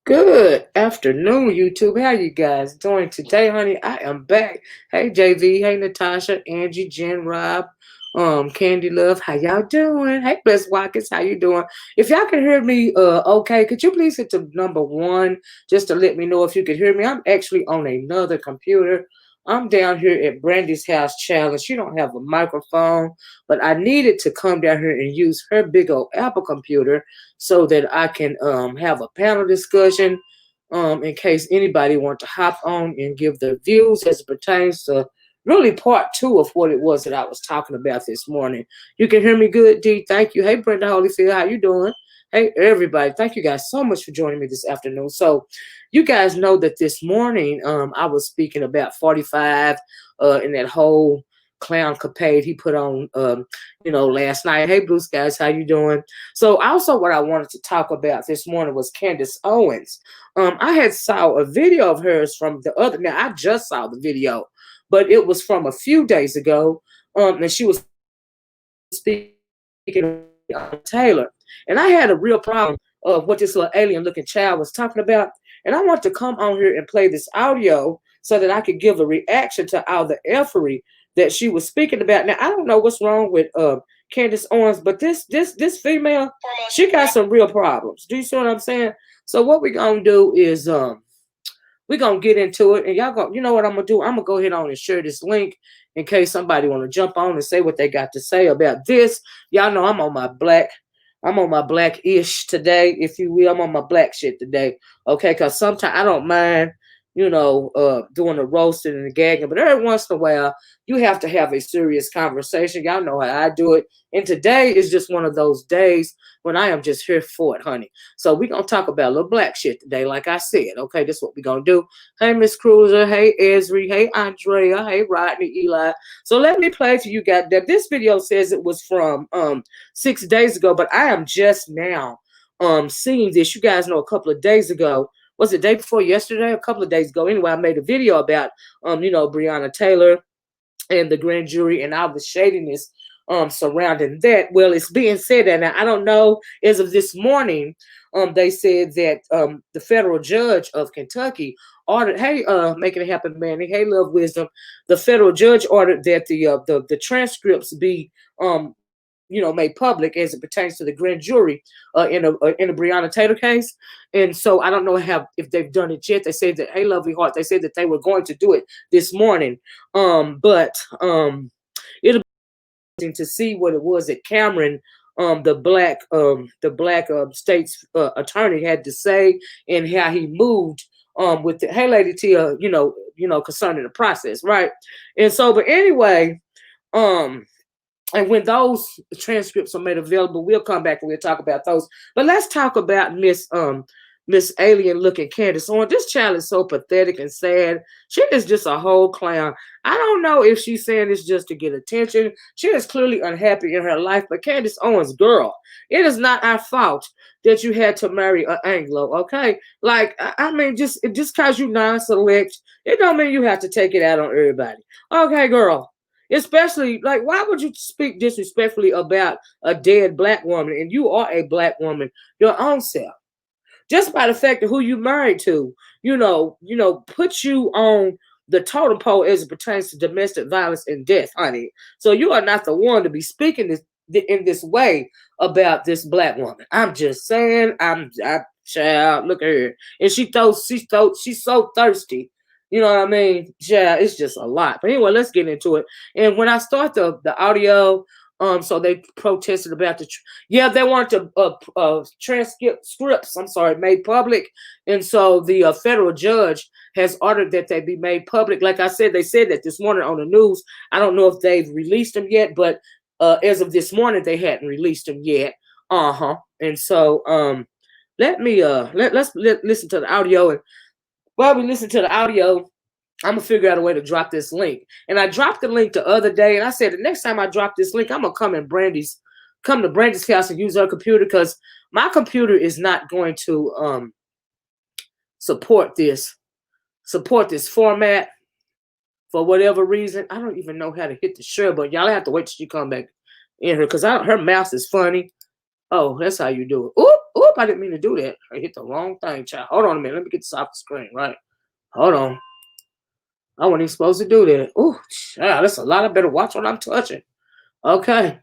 Good afternoon, YouTube. How you guys doing today, honey? I am back. Hey, JV. Hey, Natasha, Angie, Jen, Rob, Candy Love. How y'all doing? Hey, Bless Watkins. How you doing? If y'all can hear me, okay, could you please hit the number 1 just to let me know if you can hear me? I'm actually on another computer. I'm down here at Brandy's house challenge. She don't have a microphone, but I needed to come down here and use her big old Apple computer so that I can have a panel discussion in case anybody wants to hop on and give their views as it pertains to really part 2 of what it was that I was talking about this morning. You can hear me good, D. Thank you. Hey, Brenda Holyfield, how you doing? Hey, everybody. Thank you guys so much for joining me this afternoon. So you guys know that this morning I was speaking about 45 in that whole clown capade he put on last night. Hey, Blue Skies, how you doing? So also what I wanted to talk about this morning was Candace Owens. I had saw a video of hers from the other, now I just saw the video, but it was from a few days ago. And she was speaking on Taylor. And I had a real problem of what this little alien looking child was talking about. And I want to come on here and play this audio so that I could give a reaction to all the effery that she was speaking about. Now, I don't know what's wrong with Candace Owens, but this female, she got some real problems. Do you see what I'm saying? So what we're gonna do is we're gonna get into it, and y'all go, you know what I'm gonna do? I'm gonna go ahead on and share this link in case somebody want to jump on and say what they got to say about this. Y'all know I'm on my black-ish today, if you will. I'm on my black shit today. Okay, because sometimes I don't mind, doing the roasting and the gagging, but every once in a while you have to have a serious conversation. Y'all know how I do it. And today is just one of those days when I am just here for it, honey. So we're going to talk about a little black shit today, like I said. Okay, this is what we're going to do. Hey, Miss Cruiser. Hey, Esri. Hey, Andrea. Hey, Rodney, Eli. So let me play for you guys. This video says it was from 6 days ago, but I am just now seeing this. You guys know a couple of days ago, was it day before yesterday? A couple of days ago. Anyway, I made a video about, Breonna Taylor and the grand jury and all the shadiness surrounding that. Well, it's being said that now, I don't know, as of this morning, they said that the federal judge of Kentucky ordered, hey, making it happen, Manny, hey, Love Wisdom, the federal judge ordered that the transcripts be made public as it pertains to the grand jury in the Breonna Taylor case. And so I don't know if they've done it yet. They said that, hey, Lovely Heart, they said that they were going to do it this morning. But it'll be interesting to see what it was that Cameron, the black state's attorney, had to say, and how he moved with the, hey, Lady Tia, concerning the process, right? And so, but anyway, and when those transcripts are made available, we'll come back and we'll talk about those. But let's talk about Miss Alien looking Candace Owens. This child is so pathetic and sad. She is just a whole clown. I don't know if she's saying this just to get attention. She is clearly unhappy in her life. But Candace Owens, girl, it is not our fault that you had to marry an Anglo, okay? Like, I mean, just because you non-select, it don't mean you have to take it out on everybody. Okay, girl. Especially, like, why would you speak disrespectfully about a dead black woman, and you are a black woman your own self? Just by the fact of who you married to, put you on the totem pole as it pertains to domestic violence and death, honey. So you are not the one to be speaking in this way about this black woman. I'm just saying, child, look at her. And she's so thirsty. You know what I mean? Yeah, it's just a lot. But anyway, let's get into it. And when I start the audio, so they protested about they wanted to transcripts, made public. And so the federal judge has ordered that they be made public. Like I said, they said that this morning on the news. I don't know if they've released them yet, but as of this morning, they hadn't released them yet. And so let's listen to the audio. And while we listen to the audio, I'm going to figure out a way to drop this link. And I dropped the link the other day, and I said the next time I drop this link, I'm going to come to Brandy's house and use her computer, because my computer is not going to support this format for whatever reason. I don't even know how to hit the share button. Y'all have to wait till she come back in here, because her mouse is funny. Oh, that's how you do it. Oop, oop. I didn't mean to do that. I hit the wrong thing, child. Hold on a minute. Let me get this off the screen, right? Hold on. I wasn't even supposed to do that. Oh, child, that's a lot. I better watch what I'm touching. Okay.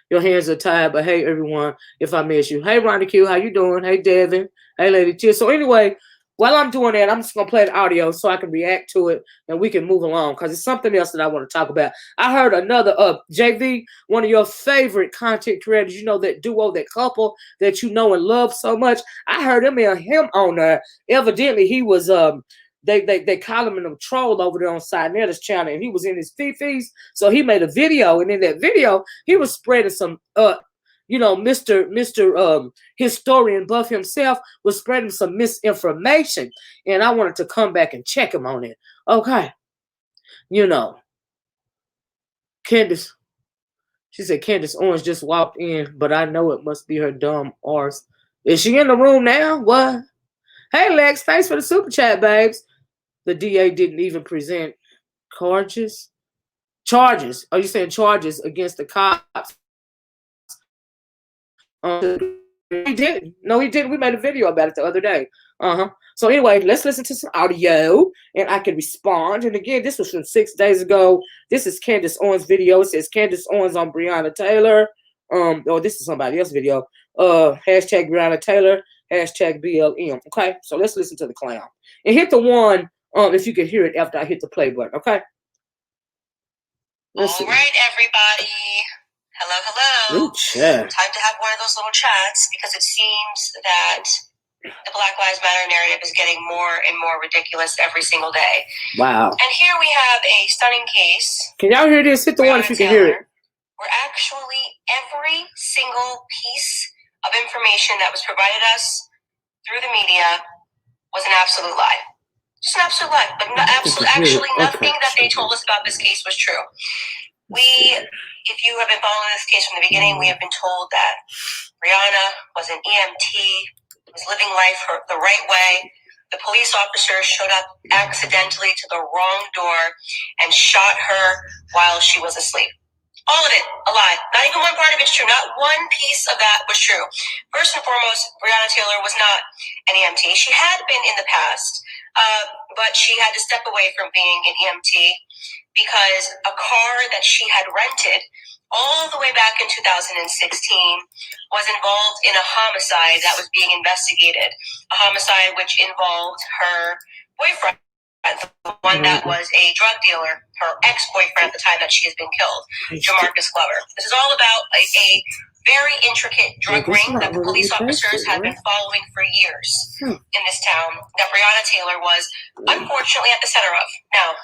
Your hands are tied, but hey, everyone, if I miss you. Hey, Ronnie Q, how you doing? Hey, Devin. Hey, Lady Tia. So anyway, while I'm doing that, I'm just going to play the audio so I can react to it and we can move along because it's something else that I want to talk about. I heard another, JV, one of your favorite content creators, you know, that duo, that couple that you know and love so much. I heard him on there. Evidently, he was, they call him a troll over there on Sinetta's channel, and he was in his fifis. So he made a video, and in that video, he was spreading some, Mr. Historian Buff himself was spreading some misinformation, and I wanted to come back and check him on it. Okay, Candace. She said Candace Owens just walked in, but I know it must be her dumb arse. Is she in the room now? What? Hey, Lex, thanks for the super chat, babes. The DA didn't even present charges. Charges? Are you saying charges against the cops? He didn't. No, he didn't. We made a video about it the other day. So anyway, let's listen to some audio, and I can respond. And again, this was from 6 days ago. This is Candace Owens' video. It says Candace Owens on Breonna Taylor. This is somebody else's video. Hashtag Breonna Taylor. Hashtag BLM. Okay, so let's listen to the clown. And hit the one, if you can hear it after I hit the play button. Okay. All right, everybody. Hello. Ooh, chat. Time to have one of those little chats because it seems that the Black Lives Matter narrative is getting more and more ridiculous every single day. Wow. And here we have a stunning case. Can y'all hear this? Hit the one if you can hear it. Where actually every single piece of information that was provided us through the media was an absolute lie. Just an absolute lie. But actually nothing that they told us about this case was true. If you have been following this case from the beginning, we have been told that Breonna was an EMT, was living life the right way. The police officer showed up accidentally to the wrong door and shot her while she was asleep. All of it a lie. Not even one part of it's true. Not one piece of that was true. First and foremost, Breonna Taylor was not an EMT. She had been in the past, but she had to step away from being an EMT because a car that she had rented all the way back in 2016 was involved in a homicide that was being investigated. A homicide which involved her boyfriend, the one that was a drug dealer, her ex-boyfriend at the time that she has been killed, Jamarcus Glover. This is all about a very intricate drug ring that the police officers had been following for years in this town that Breonna Taylor was unfortunately at the center of. Now,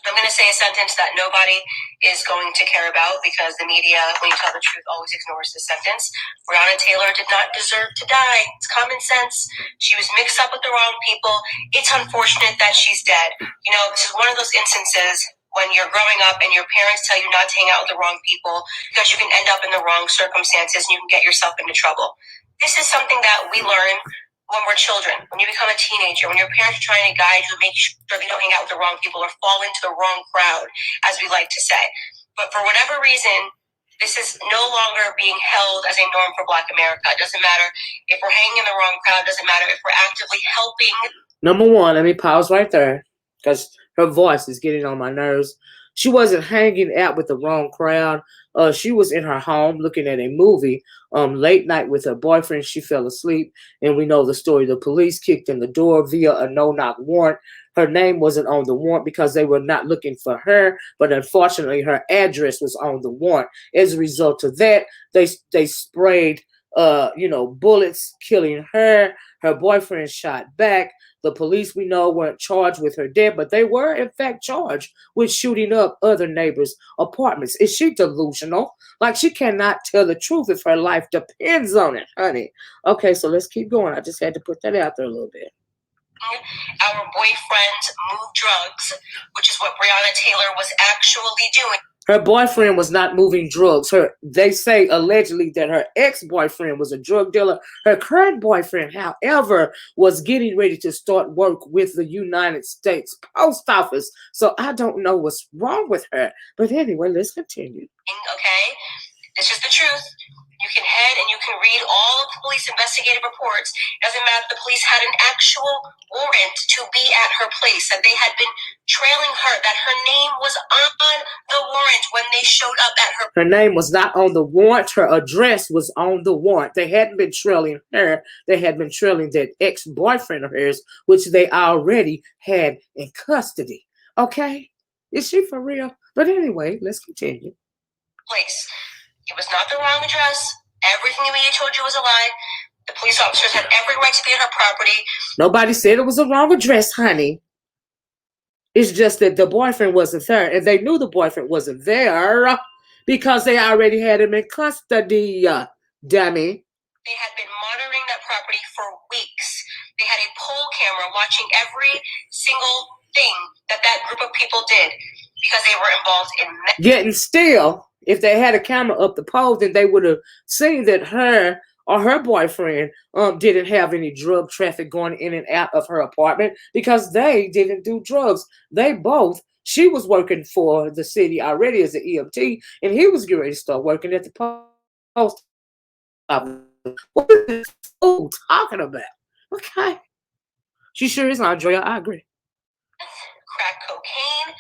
I'm going to say a sentence that nobody is going to care about because the media, when you tell the truth, always ignores this sentence. Breonna Taylor did not deserve to die. It's common sense. She was mixed up with the wrong people. It's unfortunate that she's dead. You know, this is one of those instances when you're growing up and your parents tell you not to hang out with the wrong people because you can end up in the wrong circumstances and you can get yourself into trouble. This is something that we learn when we're children, when you become a teenager, when your parents are trying to guide you, make sure you don't hang out with the wrong people or fall into the wrong crowd, as we like to say. But for whatever reason, this is no longer being held as a norm for Black America. It doesn't matter if we're hanging in the wrong crowd. It doesn't matter if we're actively helping. Number one, let me pause right there because her voice is getting on my nerves. She wasn't hanging out with the wrong crowd. She was in her home looking at a movie late night with her boyfriend. She fell asleep, and we know the story. The police kicked in the door via a no-knock warrant. Her name wasn't on the warrant because they were not looking for her, but unfortunately, her address was on the warrant. As a result of that, they sprayed bullets, killing her. Her boyfriend shot back. The police, we know, weren't charged with her death, but they were, in fact, charged with shooting up other neighbors' apartments. Is she delusional? Like, she cannot tell the truth if her life depends on it, honey. Okay, so let's keep going. I just had to put that out there a little bit. Our boyfriends move drugs, which is what Breonna Taylor was actually doing. Her boyfriend was not moving drugs. They say allegedly that her ex-boyfriend was a drug dealer. Her current boyfriend, however, was getting ready to start work with the United States Post Office. So I don't know what's wrong with her. But anyway, let's continue. Okay, this is the truth. You can head and you can read all of the police investigative reports. It doesn't matter if the police had an actual warrant to be at her place, that they had been trailing her, that her name was on the warrant when they showed up at her. Her name was not on the warrant. Her address was on the warrant. They hadn't been trailing her. They had been trailing that ex-boyfriend of hers, which they already had in custody. Okay? Is she for real? But anyway, let's continue. Place. It was not the wrong address. Everything the media told you was a lie. The police officers had every right to be at her property. Nobody said it was the wrong address, honey. It's just that the boyfriend wasn't there, and they knew the boyfriend wasn't there because they already had him in custody, dummy. They had been monitoring that property for weeks. They had a poll camera watching every single thing that group of people did because they were involved in. Yet and still, if they had a camera up the pole, then they would have seen that her or her boyfriend didn't have any drug traffic going in and out of her apartment because they didn't do drugs. She was working for the city already as an EMT, and he was getting ready to start working at the post office. What is this fool talking about? Okay. She sure is, Andrea. I agree. Crack cocaine.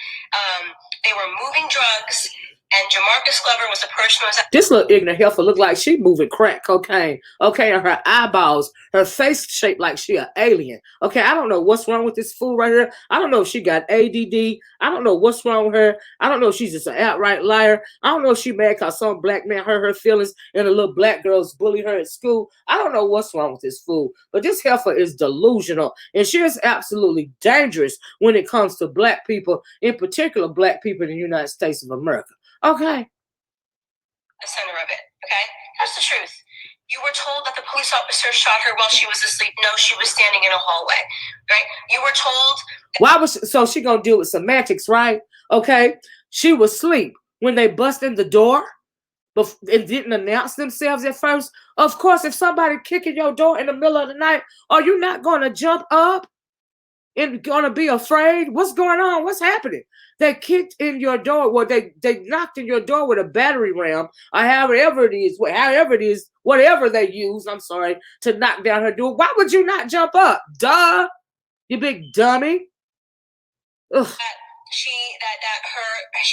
They were moving drugs. And Jamarcus Glover was the person who was... This little ignorant heifer look like she moving crack cocaine. Okay, and her eyeballs, her face shaped like she an alien. Okay, I don't know what's wrong with this fool right here. I don't know if she got ADD. I don't know what's wrong with her. I don't know if she's just an outright liar. I don't know if she mad because some black man hurt her feelings and the little black girls bully her at school. I don't know what's wrong with this fool. But this heifer is delusional. And she is absolutely dangerous when it comes to black people, in particular black people in the United States of America. Okay. The center of it, okay? That's the truth. You were told that the police officer shot her while she was asleep. No, she was standing in a hallway, right? You were told... So she gonna deal with semantics, right? Okay. She was asleep when they bust in the door and didn't announce themselves at first. Of course, if somebody kicking your door in the middle of the night, are you not gonna jump up and gonna be afraid? What's going on? What's happening? They kicked in your door. Well, they knocked in your door with a battery ram, or however it is, whatever they use, I'm sorry, to knock down her door. Why would you not jump up? Duh, you big dummy. Ugh. She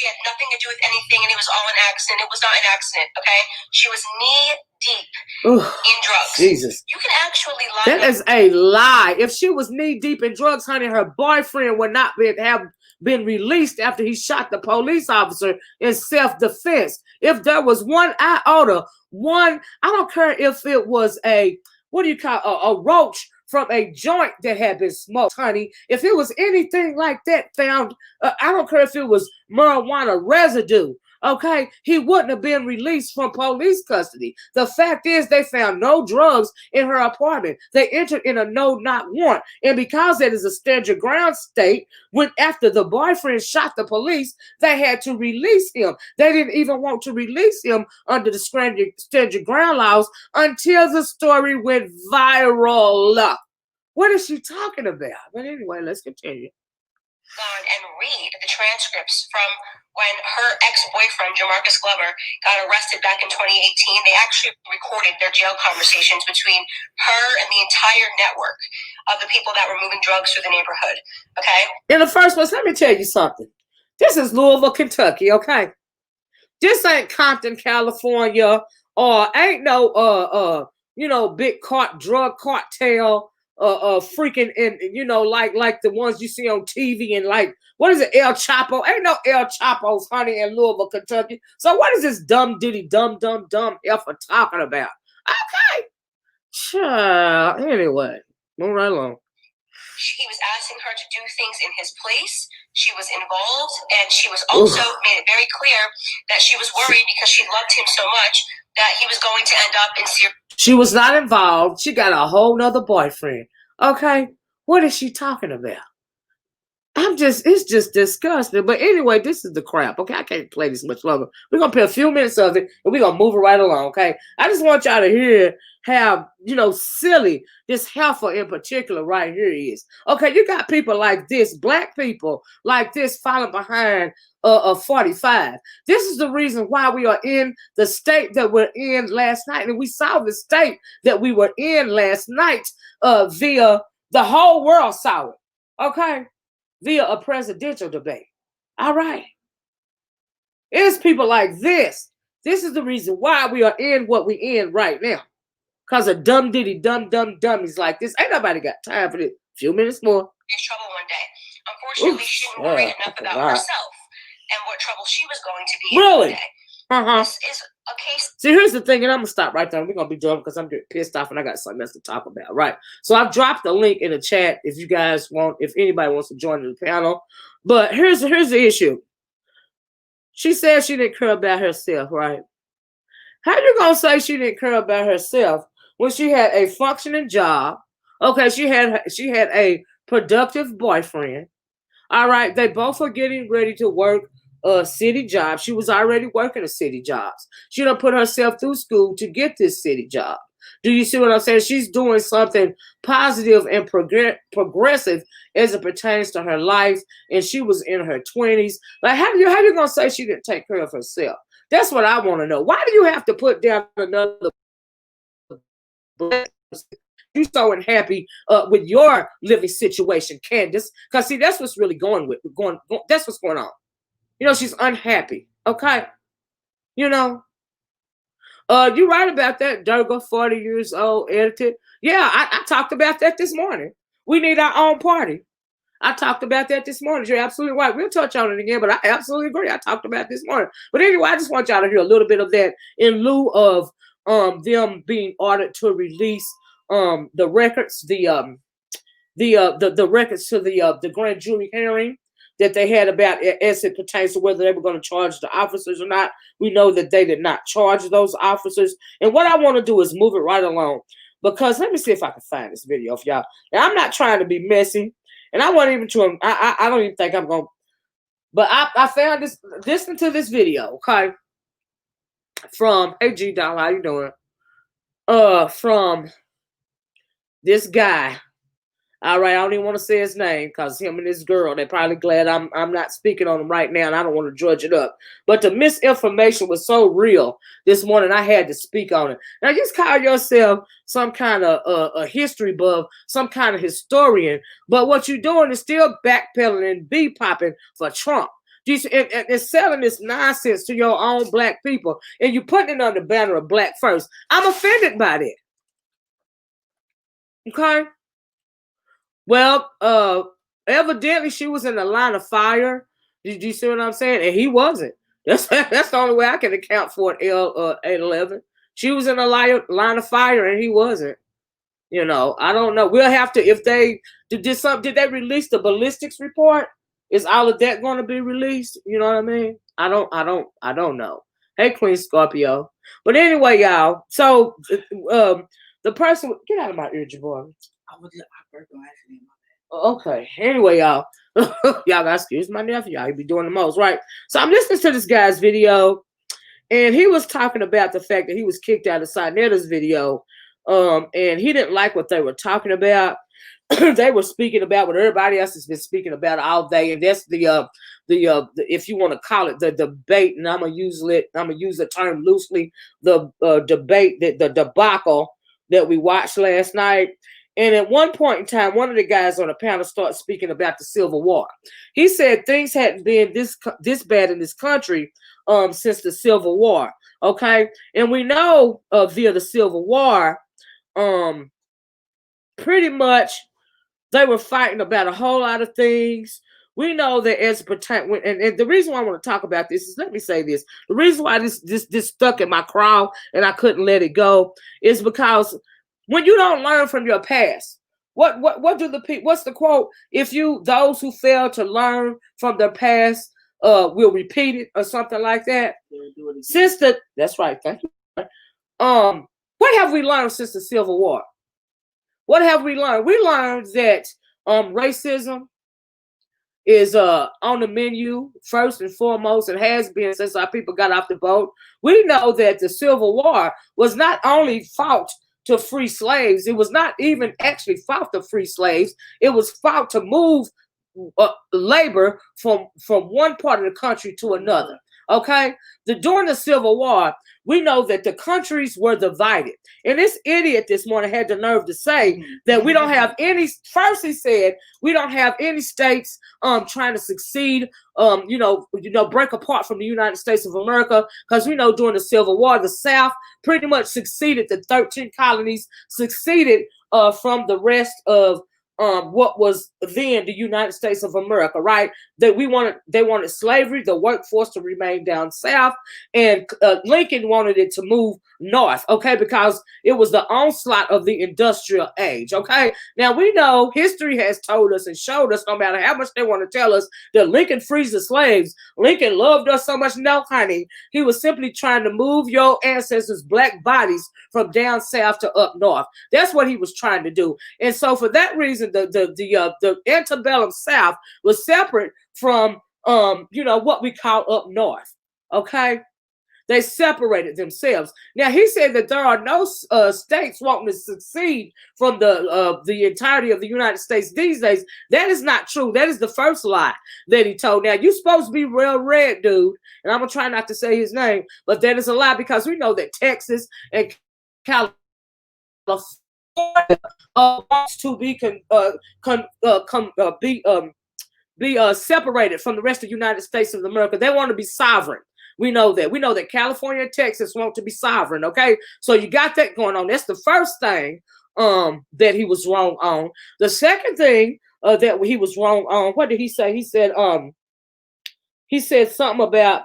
had nothing to do with anything, and it was all an accident. It was not an accident, okay? She was knee deep in drugs. Jesus. You can actually lie. That is a lie. If she was knee deep in drugs, honey, her boyfriend would not have been released after he shot the police officer in self-defense. If there was one iota, I don't care if it was a roach from a joint that had been smoked, honey. If it was anything like that found, I don't care if it was marijuana residue, okay, he wouldn't have been released from police custody. The fact is they found no drugs in her apartment. They entered in a no-knock warrant. And because it is a stand your ground state, when after the boyfriend shot the police, they had to release him. They didn't even want to release him under the stand your ground laws until the story went viral. What is she talking about? But anyway, let's continue. And read the transcripts from when her ex-boyfriend, Jamarcus Glover, got arrested back in 2018. They actually recorded their jail conversations between her and the entire network of the people that were moving drugs through the neighborhood, okay? In the first place, let me tell you something. This is Louisville, Kentucky, okay? This ain't Compton, California, or ain't no, big drug cartel, freaking, and like the ones you see on TV and like, what is it, El Chapo? Ain't no El Chapos, honey, in Louisville, Kentucky. So what is this dumb heifer talking about? Okay. Sure. Anyway, move right along. He was asking her to do things in his place. She was involved, and she was also made it very clear that she was worried because she loved him so much that he was going to end up in serious. She was not involved. She got a whole nother boyfriend. Okay, what is she talking about? it's just disgusting. But anyway, this is the crap. Okay, I can't play this much longer. We're gonna play a few minutes of it and we're gonna move it right along. Okay, I just want y'all to hear how, you know, silly this Heffa in particular right here is. Okay, you got people like this, black people like this, falling behind a 45. This is the reason why we are in the state that we're in last night, and we saw the state that we were in last night via the whole world saw it. Okay. Via a presidential debate. All right. It's people like this. This is the reason why we are in what we in right now. Because of dumb dummies like this. Ain't nobody got time for this. Few minutes more. Trouble one day. Unfortunately, she didn't worry enough about herself and what trouble she was going to be in one day. This is a case. See, here's the thing, and I'm gonna stop right there. We're gonna be done because I'm getting pissed off and I got something else to talk about. Right. So I've dropped the link in the chat if you guys want, if anybody wants to join the panel. But here's the issue. She said she didn't care about herself, right? How you gonna say she didn't care about herself when she had a functioning job? Okay, she had a productive boyfriend. All right, they both are getting ready to work a city job. She was already working a city jobs. She done put herself through school to get this city job. Do you see what I'm saying? She's doing something positive and progressive as it pertains to her life, and she was in her 20s. Like, how you gonna say she didn't take care of herself? That's what I want to know. Why do you have to put down another? You so unhappy with your living situation, Candace? Because see, that's what's really that's what's going on. You know, she's unhappy. Okay, you know. You're right about that, Durga, 40 years old, edited. Yeah, I talked about that this morning. We need our own party. I talked about that this morning. You're absolutely right. We'll touch on it again, but I absolutely agree. I talked about it this morning. But anyway, I just want y'all to hear a little bit of that in lieu of them being ordered to release the records, the records to the grand jury hearing that they had about as it pertains to whether they were going to charge the officers or not. We know that they did not charge those officers. And what I want to do is move it right along, because let me see if I can find this video for y'all. Now, I'm not trying to be messy, and I wasn't even to, I don't even think I'm going to, but I found this, listen to this video, okay? From, hey G Doll, how you doing? From this guy. All right, I don't even want to say his name because him and this girl, they're probably glad I'm not speaking on him right now, and I don't want to drudge it up. But the misinformation was so real this morning, I had to speak on it. Now, just call yourself some kind of a history buff, some kind of historian, but what you're doing is still backpedaling and be-popping for Trump. And selling this nonsense to your own black people, and you're putting it on the banner of Black First. I'm offended by that. Okay? Well, evidently she was in the line of fire. Did you see what I'm saying? And he wasn't. That's the only way I can account for it, L811. She was in the line of fire and he wasn't. You know, I don't know. We'll have to, if they did they release the ballistics report? Is all of that going to be released? You know what I mean? I don't know. Hey, Queen Scorpio. But anyway, y'all. So the person, get out of my ear, Jabbar. Okay. Anyway, y'all. Y'all gotta excuse my nephew. Y'all, he be doing the most, right? So I'm listening to this guy's video, and he was talking about the fact that he was kicked out of Sinetta's video. And he didn't like what they were talking about. They were speaking about what everybody else has been speaking about all day, and that's the if you want to call it the debate, and I'm gonna use the term loosely, the debate, the debacle that we watched last night. And at one point in time, one of the guys on the panel started speaking about the Civil War. He said things hadn't been this bad in this country since the Civil War. Okay, and we know via the Civil War, pretty much they were fighting about a whole lot of things. We know that as it pertains, and the reason why I want to talk about this is, let me say this: the reason why this stuck in my craw and I couldn't let it go is because when you don't learn from your past, what do the people? What's the quote? If those who fail to learn from their past will repeat it, or something like that. That's right. Thank you. What have we learned since the Civil War? What have we learned? We learned that racism is on the menu first and foremost, and has been since our people got off the boat. We know that the Civil War was not only fought to free slaves, it was not even actually fought to free slaves. It was fought to move labor from one part of the country to another. Okay, during the Civil War, we know that the countries were divided. And this idiot this morning had the nerve to say that we don't have any. First, he said we don't have any states trying to succeed, break apart from the United States of America, because we know during the Civil War, the South pretty much succeeded. The 13 colonies succeeded from the rest of what was then the United States of America, right? They wanted slavery, the workforce to remain down south, and Lincoln wanted it to move north, okay, because it was the onslaught of the industrial age, okay? Now we know history has told us and showed us, no matter how much they want to tell us, that Lincoln frees the slaves. Lincoln loved us so much. No, honey, he was simply trying to move your ancestors' black bodies from down south to up north. That's what he was trying to do. And so for that reason, the antebellum South was separate from what we call up north. Okay, they separated themselves. Now he said that there are no states wanting to succeed from the entirety of the United States these days. That is not true. That is the first lie that he told. Now you're supposed to be real red, dude, and I'm gonna try not to say his name, but that is a lie, because we know that Texas and California wants to be separated from the rest of the United States of America. They want to be sovereign. We know that. We know that California and Texas want to be sovereign. Okay, so you got that going on. That's the first thing that he was wrong on. The second thing that he was wrong on. What did he say? He said something about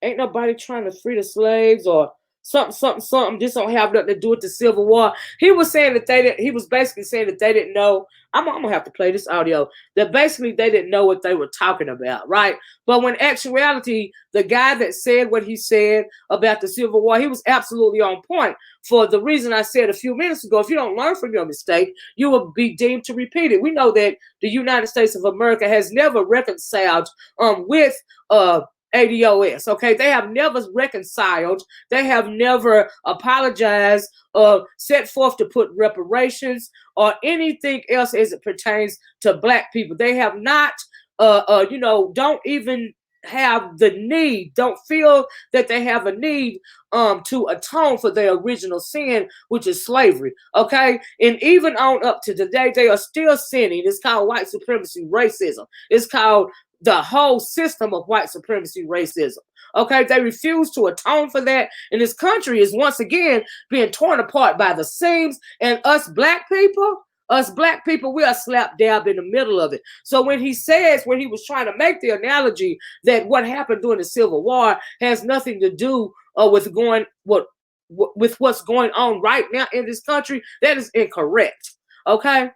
ain't nobody trying to free the slaves, or something. This don't have nothing to do with the Civil War. He was saying that they didn't. He was basically saying that they didn't know. I'm gonna have to play this audio. That basically they didn't know what they were talking about, right? But when actuality, the guy that said what he said about the Civil War, he was absolutely on point. For the reason I said a few minutes ago, if you don't learn from your mistake, you will be deemed to repeat it. We know that the United States of America has never reconciled with ADOS. Okay, they have never reconciled. They have never apologized or set forth to put reparations or anything else as it pertains to black people. They have not, don't even have the need, don't feel that they have a need to atone for their original sin, which is slavery. Okay, and even on up to today, they are still sinning. It's called white supremacy racism. It's called the whole system of white supremacy racism. Okay, they refuse to atone for that, and this country is once again being torn apart by the seams, and us black people, we are slap dab in the middle of it. So when he was trying to make the analogy that what happened during the Civil War has nothing to do with what's going on right now in this country, that is incorrect. Okay.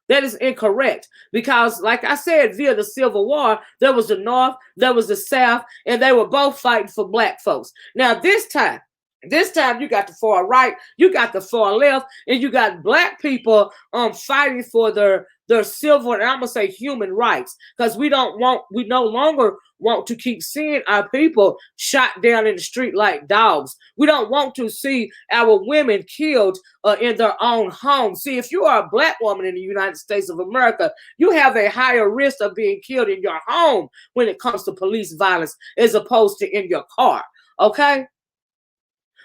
That is incorrect, because, like I said, via the Civil War, there was the North, there was the South, and they were both fighting for black folks. Now, this time you got the far right, you got the far left, and you got black people fighting for their civil, and I'm gonna say human rights, because we no longer want to keep seeing our people shot down in the street like dogs. We don't want to see our women killed in their own home. See, if you are a black woman in the United States of America, you have a higher risk of being killed in your home when it comes to police violence as opposed to in your car. Okay?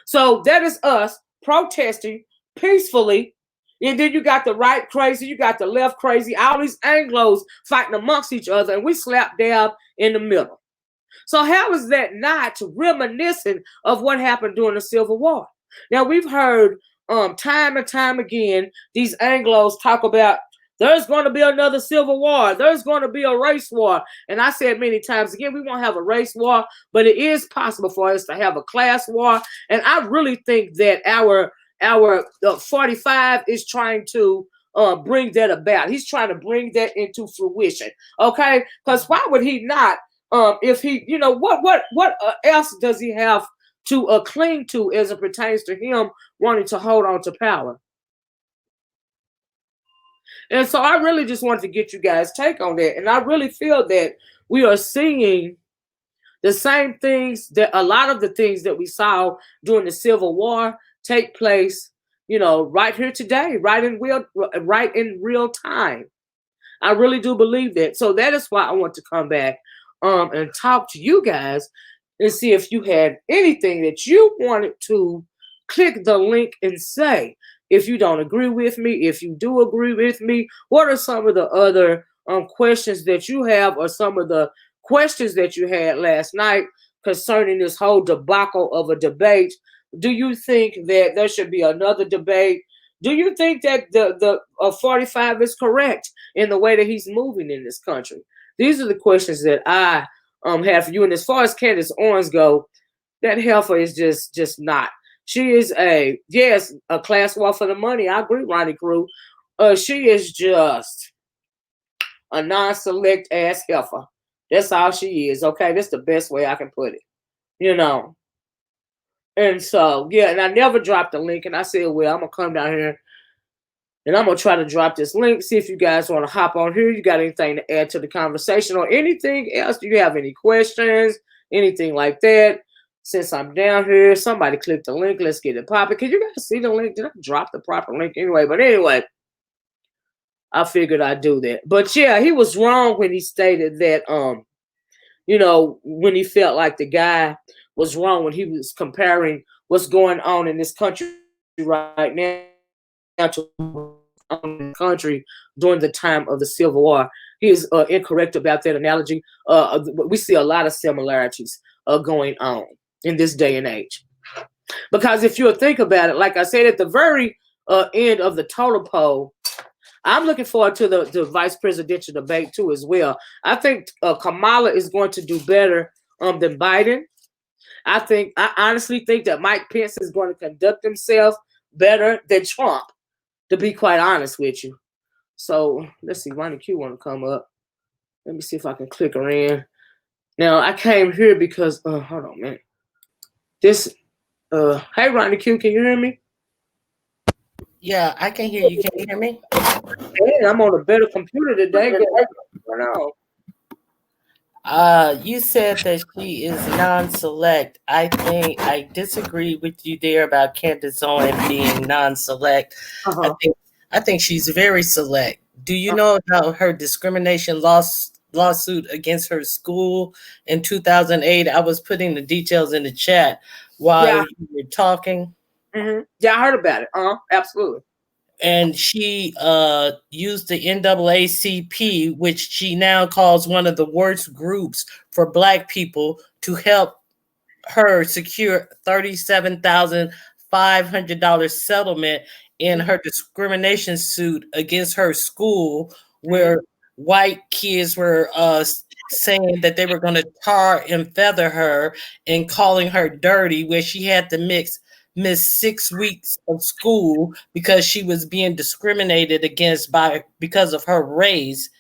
So that is us protesting peacefully. And then you got the right crazy, you got the left crazy, all these Anglos fighting amongst each other, and we slap dab in the middle. So how is that not reminiscent of what happened during the Civil War? Now, we've heard time and time again these Anglos talk about there's going to be another Civil War. There's going to be a race war. And I said many times, again, we won't have a race war, but it is possible for us to have a class war. And I really think that our 45 is trying to bring that about. He's trying to bring that into fruition. Okay, because why would he not? If he, what else does he have to cling to as it pertains to him wanting to hold on to power? And so I really just wanted to get you guys' take on that. And I really feel that we are seeing the same things, that a lot of the things that we saw during the Civil War take place, right here today, right in real time. I really do believe that. So that is why I want to come back and talk to you guys and see if you had anything that you wanted to click the link and say. If you don't agree with me, if you do agree with me, what are some of the other questions that you have, or some of the questions that you had last night concerning this whole debacle of a debate? Do you think that there should be another debate? Do you think that the 45 is correct in the way that he's moving in this country? These are the questions that I have for you. And as far as Candace Owens go, that Heffa is just not. She is a class war for the money. I agree, Ronnie Crew. She is just a non-select ass Heffa. That's all she is. Okay, that's the best way I can put it. And so, and I never dropped the link. And I said, well, I'm going to come down here and I'm going to try to drop this link. See if you guys want to hop on here. You got anything to add to the conversation or anything else? Do you have any questions? Anything like that? Since I'm down here, somebody click the link. Let's get it popping. Can you guys see the link? Did I drop the proper link anyway? But anyway, I figured I'd do that. But yeah, he was wrong when he stated that, when he felt like the guy was wrong when he was comparing what's going on in this country right now to the country during the time of the Civil War. He is incorrect about that analogy. We see a lot of similarities going on in this day and age. Because if you think about it, like I said, at the very end of the total poll, I'm looking forward to the vice presidential debate too as well. I think Kamala is going to do better than Biden. I honestly think that Mike Pence is going to conduct himself better than Trump, to be quite honest with you. So let's see, Ronnie Q want to come up. Let me see if I can click her in. Now I came here because hold on, man. Hey Ronnie Q, can you hear me? Yeah, I can hear you. Can you hear me? Yeah, I'm on a better computer today. You said that she is non-select. I think I disagree with you there about Candace Owens being non-select. I think she's very select. Do you know about her discrimination lawsuit against her school in 2008? I was putting the details in the chat while you were talking. Mm-hmm. Yeah, I heard about it. Absolutely. And she used the NAACP, which she now calls one of the worst groups for Black people, to help her secure $37,500 settlement in her discrimination suit against her school, where white kids were saying that they were going to tar and feather her and calling her dirty, where she had to miss 6 weeks of school because she was being discriminated against because of her race.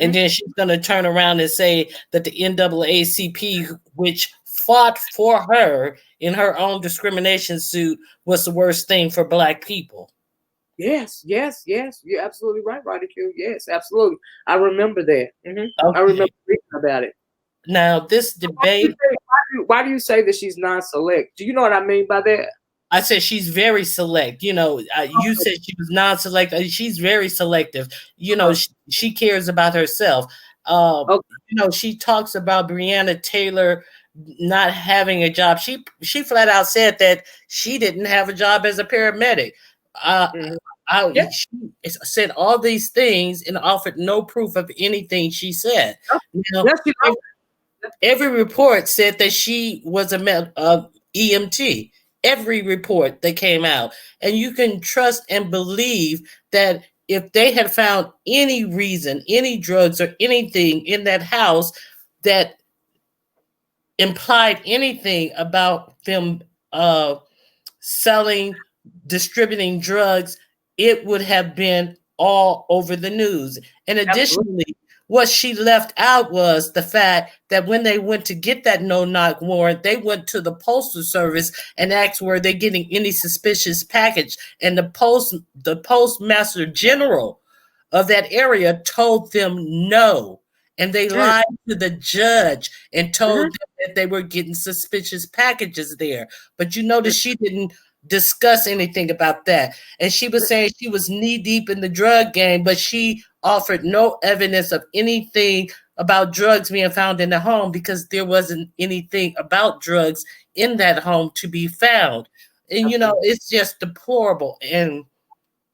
And then she's going to turn around and say that the NAACP, which fought for her in her own discrimination suit, was the worst thing for Black people. Yes. You're absolutely right, Roddy Q. Yes, absolutely. I remember that. Okay. I remember reading about it. Now, this debate... Why do you say that she's non-select? Do you know what I mean by that? I said she's very select. You said she was non-select. She's very selective. She cares about herself. She talks about Breonna Taylor not having a job. She flat out said that she didn't have a job as a paramedic. She said all these things and offered no proof of anything she said. Every report said that she was a EMT. Every report that came out. And you can trust and believe that if they had found any reason, any drugs or anything in that house that implied anything about them selling, distributing drugs, it would have been all over the news. And additionally, what she left out was the fact that when they went to get that no-knock warrant, they went to the Postal Service and asked were they getting any suspicious package. And the Postmaster General of that area told them no. And they lied to the judge and told them that they were getting suspicious packages there. But you notice she didn't discuss anything about that. And she was saying she was knee deep in the drug game, but she offered no evidence of anything about drugs being found in the home because there wasn't anything about drugs in that home to be found. And, you know, it's just deplorable. And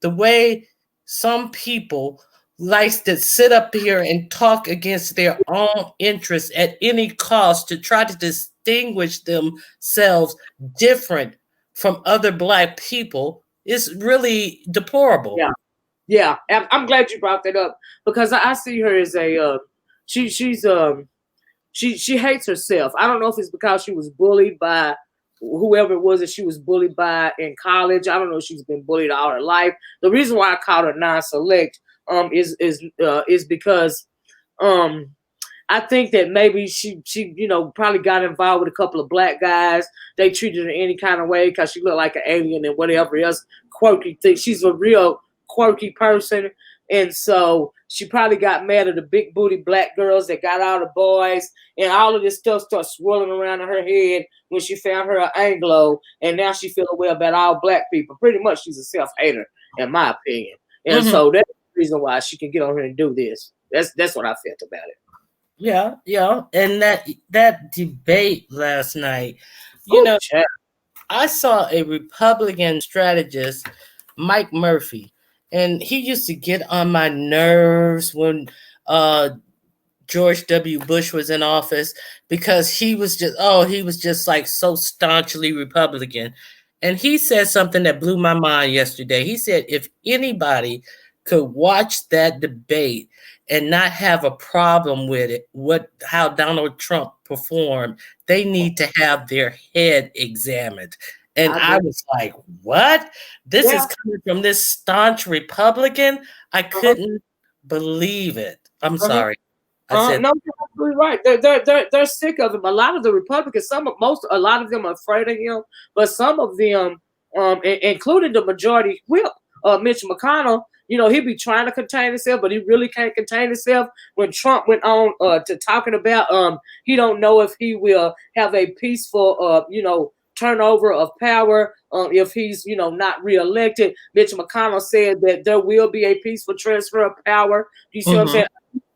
the way some people likes to sit up here and talk against their own interests at any cost to try to distinguish themselves different from other Black people is really deplorable. Yeah. I'm glad you brought that up because I see her as a she hates herself. I don't know if it's because she was bullied by whoever it was that she was bullied by in college. I don't know if she's been bullied all her life. The reason why I called her non-select is because I think that maybe she you know probably got involved with a couple of Black guys. They treated her any kind of way because she looked like an alien and whatever else quirky thing. She's a real quirky person, and so she probably got mad at the big booty Black girls that got all the boys, and all of this stuff starts swirling around in her head when she found her an Anglo, and now she feeling well about all Black people. Pretty much, she's a self-hater, in my opinion, and so that's the reason why she can get on here and do this. That's what I felt about it. Yeah, and that debate last night, you know, I saw a Republican strategist, Mike Murphy, and he used to get on my nerves when George W. Bush was in office because he was just like so staunchly Republican. And he said something that blew my mind yesterday. He said if anybody could watch that debate and not have a problem with it, how Donald Trump performed, they need to have their head examined. And I was like, what? This is coming from this staunch Republican? I couldn't believe it. I'm sorry. No, you're absolutely right. They're sick of him. A lot of the Republicans, a lot of them are afraid of him, but some of them, including the majority whip, Mitch McConnell, you know, he be trying to contain himself, but he really can't contain himself. When Trump went on to talking about he don't know if he will have a peaceful you know, turnover of power if he's, you know, not reelected. Mitch McConnell said that there will be a peaceful transfer of power. You see what I'm saying?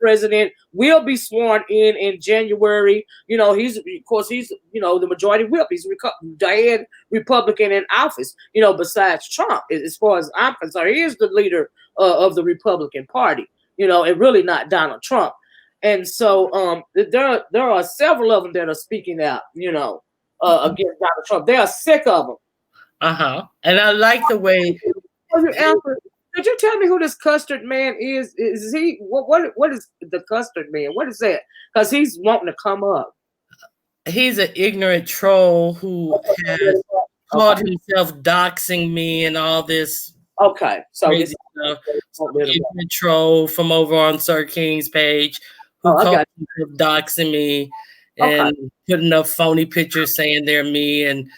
President will be sworn in January. You know, he's you know, the majority whip. He's the head Republican in office. You know, besides Trump, as far as I'm concerned, he is the leader of the Republican Party. You know, and really not Donald Trump. And so there are several of them that are speaking out. You know, against Donald Trump. They are sick of him. And I like the way. Could you tell me who this Custard Man is? Is he what is the Custard Man? What is that? Because he's wanting to come up. He's an ignorant troll who has called himself doxing me and all this. Okay, so he's ignorant troll from over on Sir King's page who called himself doxing me and putting up phony pictures saying they're me and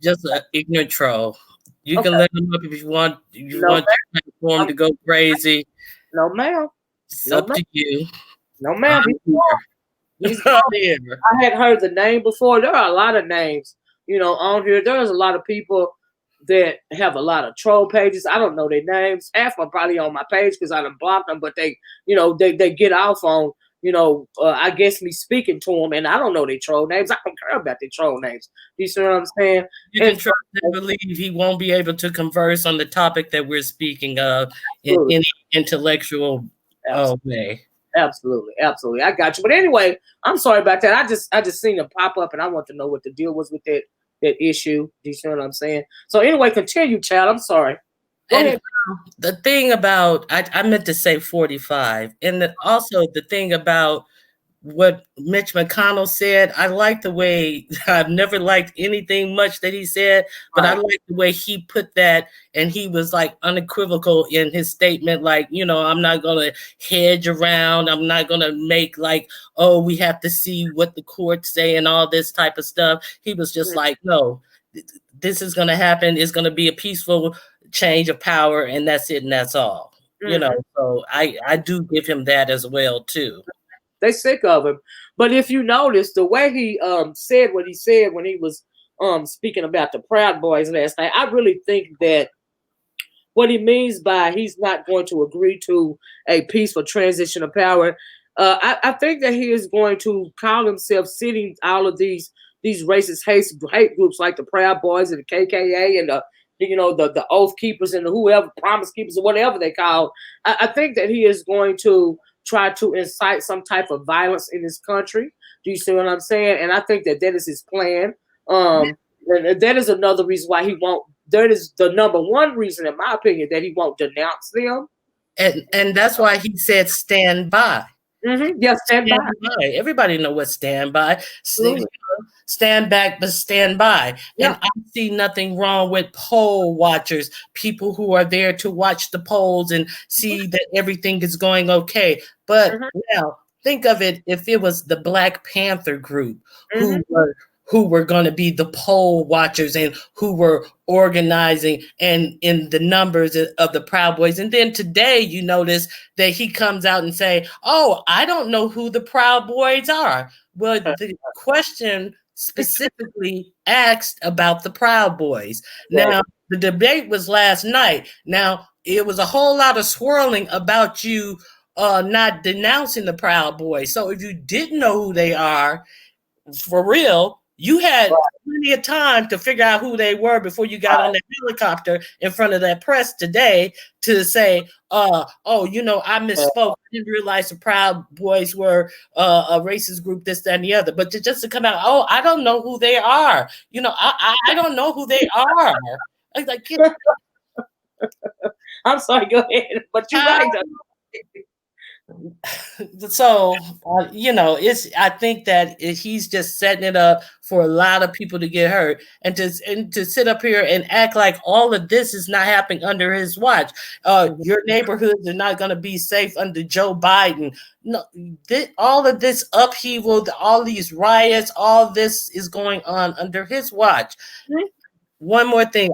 just an ignorant troll. You can let him up if you want. You want your platform to go crazy. No, ma'am. It's up to you. No, ma'am. He's here. I had heard the name before. There are a lot of names, you know, on here. There's a lot of people that have a lot of troll pages. I don't know their names. Half are probably on my page because I done blocked them, but they, you know, they get off on, you know, I guess me speaking to them, and I don't know their troll names. I don't care about their troll names. You see what I'm saying? You can trust and believe he won't be able to converse on the topic that we're speaking of in any intellectual way. Absolutely. I got you. But anyway, I'm sorry about that. I just seen it pop up, and I want to know what the deal was with that issue. Do you see what I'm saying? So anyway, continue, child. I'm sorry. Go ahead. The thing about, I meant to say 45. And also the thing about what Mitch McConnell said, I like the way, I've never liked anything much that he said, but I like the way he put that, and he was like unequivocal in his statement, like, you know, I'm not going to hedge around, I'm not going to make like, oh, we have to see what the courts say and all this type of stuff. He was just like, no, this is going to happen. It's going to be a peaceful change of power, and that's it, and that's all. You know, so I do give him that as well too. They sick of him. But if you notice the way he said what he said when he was speaking about the Proud Boys last night, I really think that what he means by he's not going to agree to a peaceful transition of power, I think that he is going to call himself sitting all of these racist hate groups like the Proud Boys and the KKA and the Oath Keepers and the whoever Promise Keepers or whatever they call. I think that he is going to try to incite some type of violence in this country. Do you see what I'm saying? And I think that is his plan. And that is another reason why he won't. That is the number one reason, in my opinion, that he won't denounce them. And that's why he said stand by. Mm-hmm. Yeah, stand by. Everybody know what stand by. Stand back, but stand by. Yeah. And I see nothing wrong with poll watchers, people who are there to watch the polls and see that everything is going okay. But now think of it if it was the Black Panther group who were going to be the poll watchers and who were organizing and in the numbers of the Proud Boys. And then today you notice that he comes out and say, oh, I don't know who the Proud Boys are. Well, the question specifically asked about the Proud Boys. Now, the debate was last night. Now, it was a whole lot of swirling about you not denouncing the Proud Boys. So if you didn't know who they are, for real, you had plenty of time to figure out who they were before you got on that helicopter in front of that press today to say, I misspoke. I didn't realize the Proud Boys were a racist group, this, that, and the other. But just to come out, I don't know who they are. I don't know who they are. I'm sorry, go ahead. But you're right. So, I think that he's just setting it up for a lot of people to get hurt and to sit up here and act like all of this is not happening under his watch. Your neighborhoods are not going to be safe under Joe Biden. No, all of this upheaval, all these riots, all this is going on under his watch. Mm-hmm. One more thing,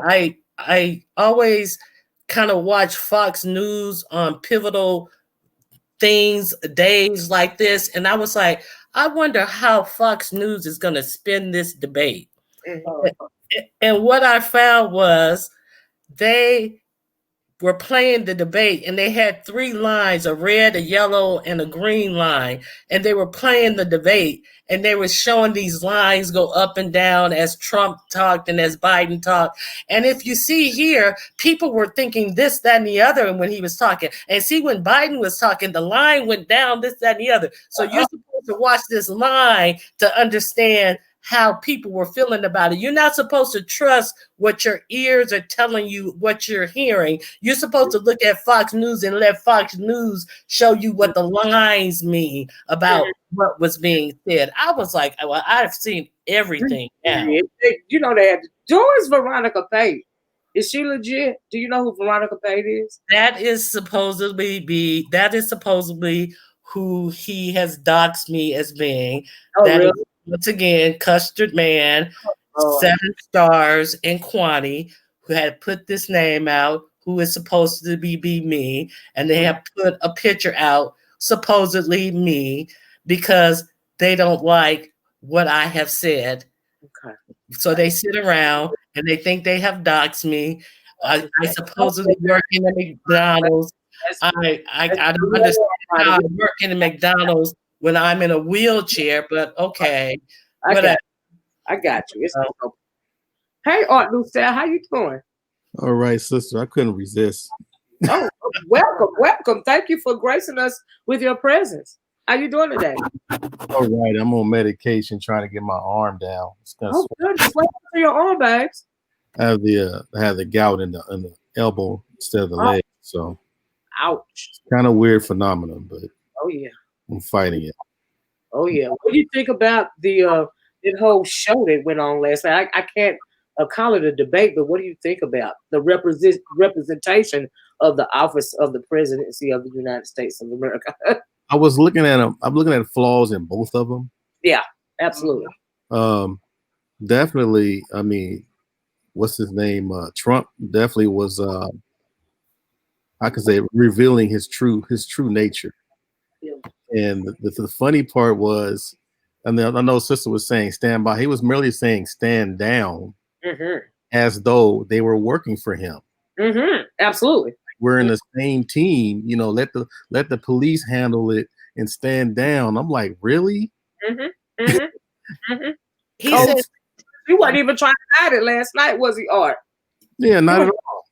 I always kind of watch Fox News on pivotal days like this, and I was like, I wonder how Fox News is going to spin this debate. And what I found was they were playing the debate, and they had 3 lines, a red, a yellow, and a green line, and they were playing the debate, and they were showing these lines go up and down as Trump talked and as Biden talked. And if you see here, people were thinking this, that, and the other when he was talking. And see, when Biden was talking, the line went down, this, that, and the other. So you're supposed to watch this line to understand how people were feeling about it. You're not supposed to trust what your ears are telling you, what you're hearing. You're supposed to look at Fox News and let Fox News show you what the lines mean about what was being said. I was like, well, I've seen everything now. They had who is Veronica Pate? Is she legit? Do you know who Veronica Pate is? That is supposedly who he has doxed me as being. Oh, really? Once again, Custard Man, 7 stars, and Quani, who had put this name out, who is supposed to be me, and they have put a picture out, supposedly me, because they don't like what I have said. Okay. So they sit around and they think they have doxed me. I supposedly work in a McDonald's. I don't understand how I work in a McDonald's when I'm in a wheelchair, but okay. I got you. It's okay. Hey, Art Lucille, how you doing? All right, sister. I couldn't resist. Oh, welcome. Thank you for gracing us with your presence. How you doing today? All right. I'm on medication trying to get my arm down. Good. Just wait for your arm, babes. I have the gout in the elbow instead of the leg. So ouch. It's kind of weird phenomenon, but I'm fighting it. Oh yeah. What do you think about the whole show that went on last night? I can't call it a debate, but what do you think about the representation of the office of the presidency of the United States of America? I was looking at them. I'm looking at flaws in both of them. Yeah, absolutely. Definitely. I mean, what's his name? Trump definitely was I could say, revealing his true nature. Yeah. And the funny part was, and then I know sister was saying stand by. He was merely saying stand down, as though they were working for him. Absolutely. We're in the same team, you know. Let the police handle it and stand down. I'm like, really? He said he wasn't even trying to hide it last night, was he, Art? Yeah, not at all.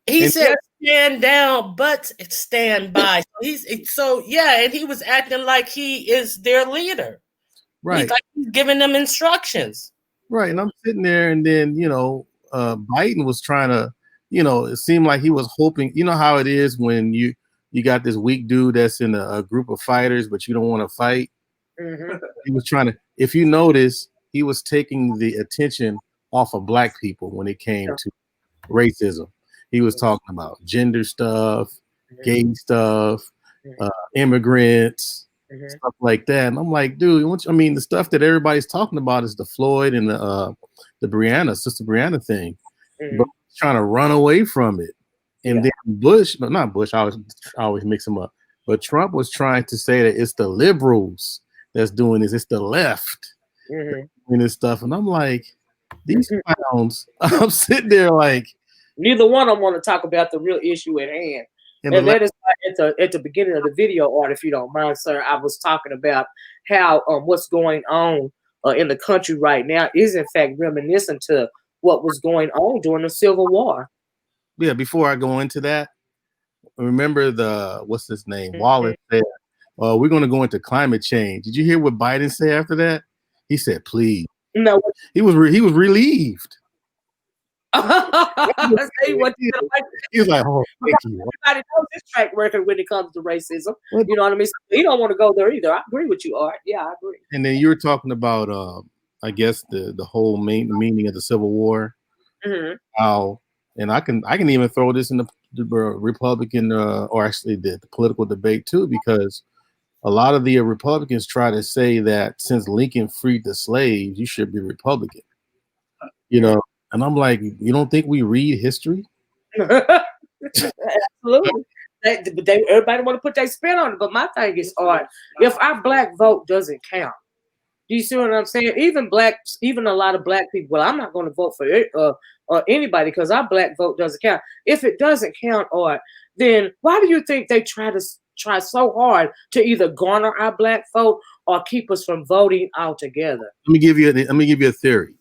He said stand down, but stand by. And he was acting like he is their leader. Right. He's giving them instructions. Right. And I'm sitting there, and then, you know, Biden was trying to, you know, it seemed like he was hoping, you know how it is when you got this weak dude that's in a group of fighters, but you don't want to fight. He was trying to, if you notice, he was taking the attention off of black people when it came to racism. He was talking about gender stuff, gay stuff, immigrants, stuff like that. And I'm like, dude, I mean, the stuff that everybody's talking about is the Floyd and the Sister Breonna thing. But trying to run away from it. And then not Bush, I always mix them up. But Trump was trying to say that it's the liberals that's doing this, it's the left doing this stuff. And I'm like, these clowns, I'm sitting there like, neither one of them want to talk about the real issue at hand. And that is at the beginning of the video, Art, if you don't mind, sir, I was talking about how what's going on in the country right now is in fact reminiscent to what was going on during the Civil War. Yeah, before I go into that, remember what's his name? Wallace said, we're going to go into climate change. Did you hear what Biden said after that? He said, please. No. He was relieved. He was like, oh, thank you. Everybody knows his track record when it comes to racism. You know what I mean? So he don't want to go there either. I agree with you, Art. Yeah, I agree. And then you were talking about, I guess the whole meaning of the Civil War. How, and I can even throw this in the Republican or actually the political debate too, because a lot of the Republicans try to say that since Lincoln freed the slaves, you should be Republican. You know. And I'm like, you don't think we read history? Absolutely. Everybody want to put their spin on it. But my thing is, Art, if our black vote doesn't count, do you see what I'm saying? Even a lot of black people, well, I'm not going to vote for anybody because our black vote doesn't count. If it doesn't count, Art, then why do you think they try so hard to either garner our black vote or keep us from voting altogether? Let me give you a theory.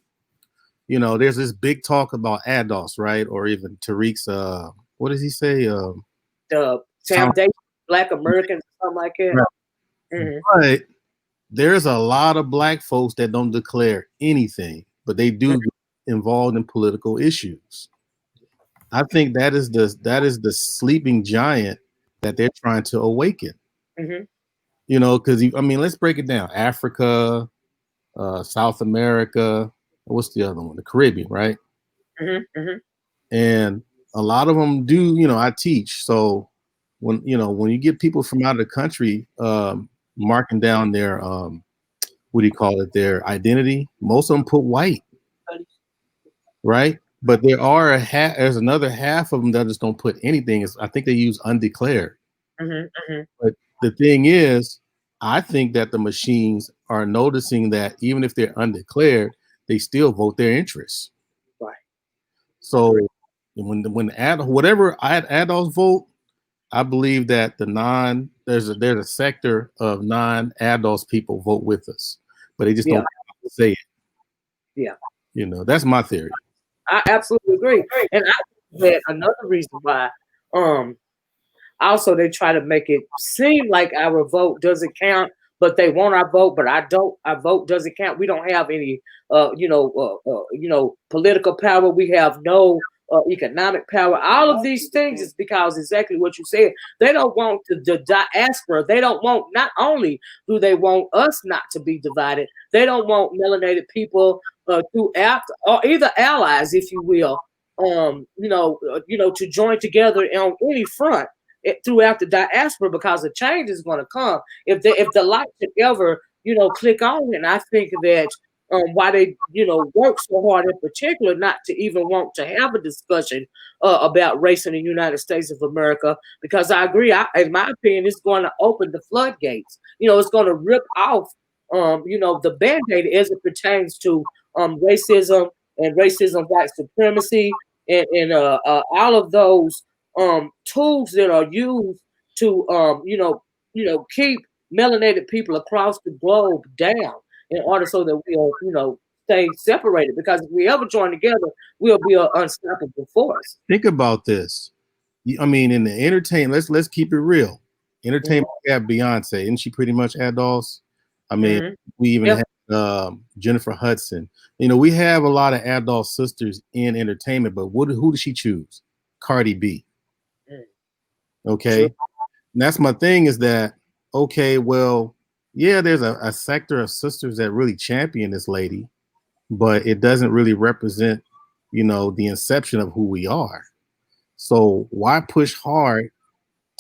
You know, there's this big talk about ADOS, right? Or even Tariq's, what does he say? The Foundation Black Americans, something like that. Right. But there's a lot of black folks that don't declare anything, but they do get involved in political issues. I think that is the sleeping giant that they're trying to awaken. You know, because I mean, let's break it down. Africa, South America. What's the other one? The Caribbean, right? And a lot of them do, you know, I teach. So when you get people from out of the country marking down their, what do you call it, their identity, most of them put white, right? But there's another half of them that just don't put anything. I think they use undeclared. But the thing is, I think that the machines are noticing that even if they're undeclared, they still vote their interests. Right. So when whatever adults vote, I believe that there's a sector of non-adults people vote with us, but they just don't say it. Yeah. You know, that's my theory. I absolutely agree. And I think that another reason why also they try to make it seem like our vote doesn't count, but they want our vote, but our vote doesn't count. We don't have any political power. We have no economic power. All of these things is because exactly what you said. They don't want the diaspora. They don't want, not only do they want us not to be divided, they don't want melanated people throughout, or either allies, if you will, to join together on any front throughout the diaspora, because the change is going to come if the light should ever click on. And I think that why they, work so hard in particular not to even want to have a discussion about race in the United States of America. Because I agree, in my opinion, it's going to open the floodgates. It's going to rip off, the Band-Aid as it pertains to racism and racism, white supremacy, and all of those tools that are used to, keep melanated people across the globe down in order so that we'll, stay separated. Because if we ever join together, we'll be an unstoppable force. Think about this. I mean, in the entertainment, let's keep it real. Entertainment, we have Beyonce, isn't she pretty much adults? I mean, we even have Jennifer Hudson. We have a lot of adult sisters in entertainment, but who does she choose? Cardi B. Okay. Sure. And that's my thing is that, okay, well, yeah, there's a sector of sisters that really champion this lady, but it doesn't really represent, the inception of who we are. So why push hard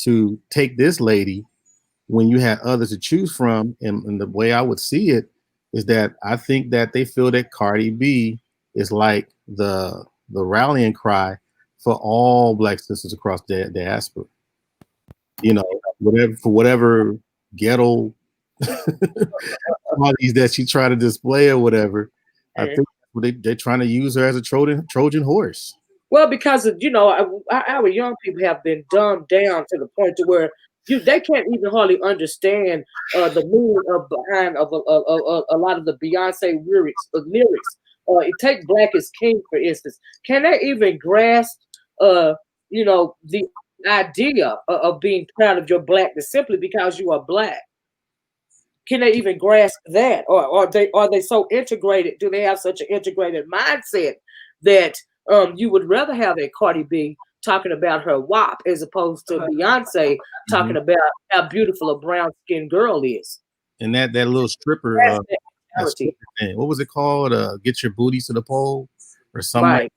to take this lady when you had others to choose from? And the way I would see it is that I think that they feel that Cardi B is like the rallying cry for all Black sisters across the diaspora. Whatever ghetto qualities that she tried to display or whatever. I think they're trying to use her as a Trojan horse. Well, because our young people have been dumbed down to the point to where they can't even hardly understand the meaning behind a lot of the Beyonce lyrics. Take Black is King, for instance. Can they even grasp the idea of being proud of your Blackness simply because you are Black? Can they even grasp that? Or are they so integrated? Do they have such an integrated mindset that you would rather have a Cardi B talking about her WAP as opposed to Beyonce talking about how beautiful a brown-skinned girl is? And that little stripper, thing. What was it called? Get your booty to the pole or something.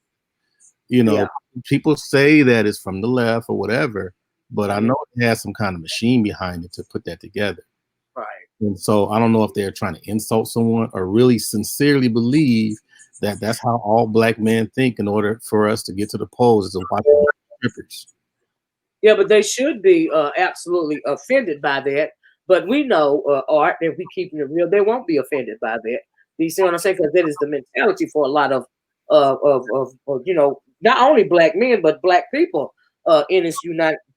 Right. People say that it's from the left or whatever, but I know it has some kind of machine behind it to put that together. Right. And so I don't know if they're trying to insult someone or really sincerely believe that that's how all Black men think in order for us to get to the polls is to watch strippers. Yeah, but they should be absolutely offended by that. But we know, Art, if we keeping it real, they won't be offended by that. Do you see what I'm saying? Because that is the mentality for a lot of not only Black men but Black people in this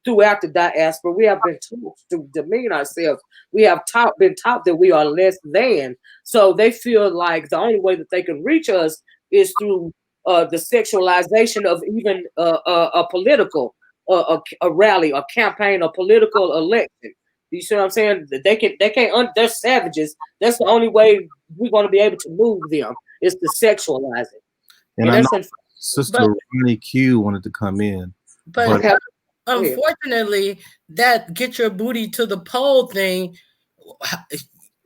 throughout the diaspora. We have been taught to demean ourselves. We have been taught that we are less than. So they feel like the only way that they can reach us is through the sexualization of even a political a rally, a campaign, a political election. You see what I'm saying? They're savages. That's the only way we're going to be able to move them is to sexualize it. And I know Sister Ronnie Q wanted to come in. But unfortunately, that get your booty to the pole thing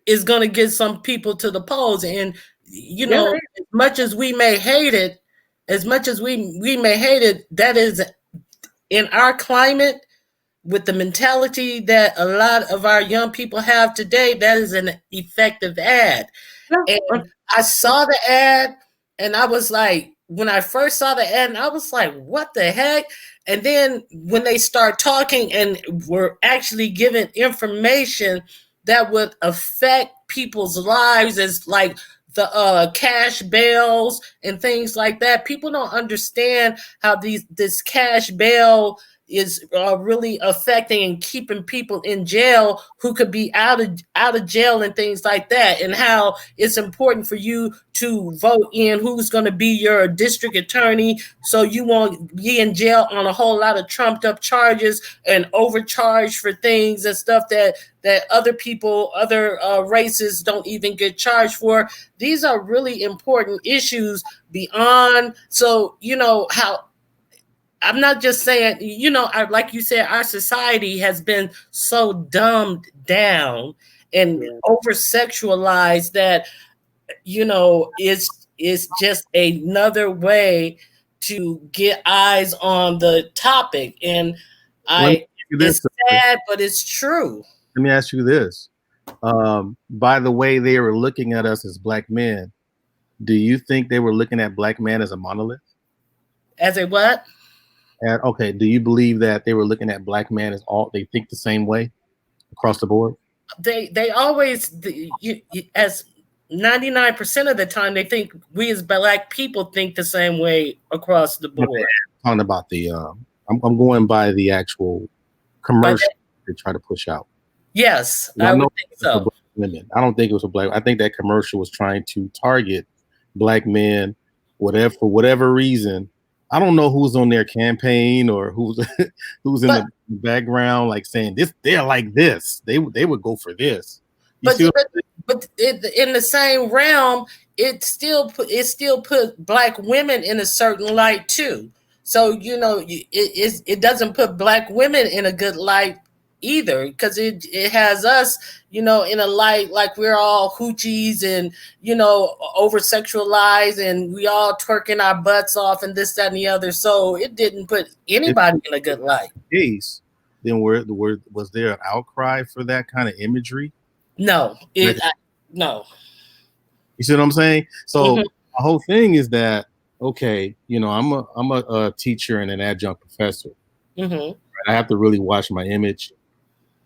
is going to get some people to the polls. And, as much as we may hate it, that is in our climate with the mentality that a lot of our young people have today, that is an effective ad. And I saw the ad and I was like, when I first saw the ad, and I was like, what the heck? And then when they start talking and were actually given information that would affect people's lives, as like the cash bails and things like that, people don't understand how this cash bail is really affecting and keeping people in jail who could be out of jail and things like that, and how it's important for you to vote in who's going to be your district attorney so you won't be in jail on a whole lot of trumped up charges and overcharged for things and stuff that other races don't even get charged for. These are really important issues beyond, so how I'm not just saying, like you said, our society has been so dumbed down and over sexualized that, it's just another way to get eyes on the topic. And it's sad, but it's true. Let me ask you this. By the way, they were looking at us as Black men, Do you think they were looking at black man as a monolith? As a what? And, okay, do you believe that they were looking at black man as all, they think the same way across the board? They always, as 99% of the time, they think we as black people think the same way across the board. I'm talking about the, I'm going by the actual commercial they try to push out. Yes, I would think so. Women. I don't think it was a black. I think that commercial was trying to target black men, for whatever reason. I don't know who's on their campaign or who's in the background, like saying this. They're like this. They would go for this. But in the same realm, it still put black women in a certain light too. So it doesn't put black women in a good light either, because it has us, in a light like we're all hoochies and over sexualized and we all twerking our butts off and this, that, and the other. So it didn't put anybody in a good light. Then was there an outcry for that kind of imagery? No, no. You see what I'm saying? So the whole thing is that, okay, I'm a teacher and an adjunct professor. I have to really watch my image.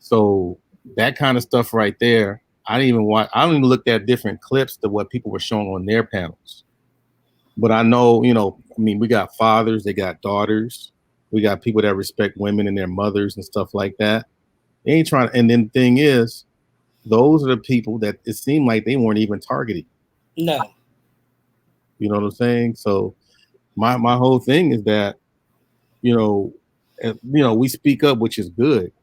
So that kind of stuff right there, I don't even look at different clips to what people were showing on their panels. But I know, we got fathers, they got daughters, we got people that respect women and their mothers and stuff like that. They ain't trying to, and then the thing is, those are the people that it seemed like they weren't even targeting. No. You know what I'm saying? So my whole thing is that, we speak up, which is good.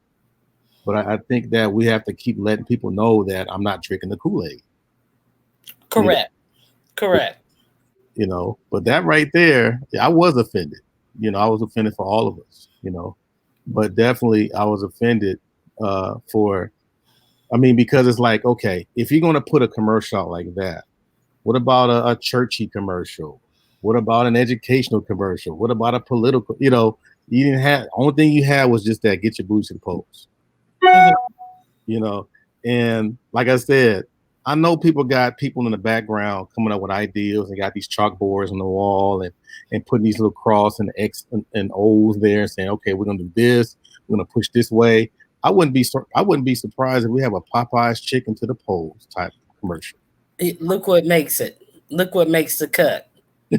But I think that we have to keep letting people know that I'm not drinking the Kool-Aid. Correct. But that right there, I was offended. I was offended for all of us, but definitely I was offended because it's like, okay, if you're going to put a commercial out like that, what about a churchy commercial? What about an educational commercial? What about a political, you didn't have, only thing you had was just that, get your boots to the polls. And like I said, I know people got people in the background coming up with ideas and got these chalkboards on the wall and putting these little cross and X and O's there and saying, okay, we're gonna do this, we're gonna push this way. I wouldn't be surprised if we have a Popeyes chicken to the polls type commercial. Look what makes it. Look what makes the cut. I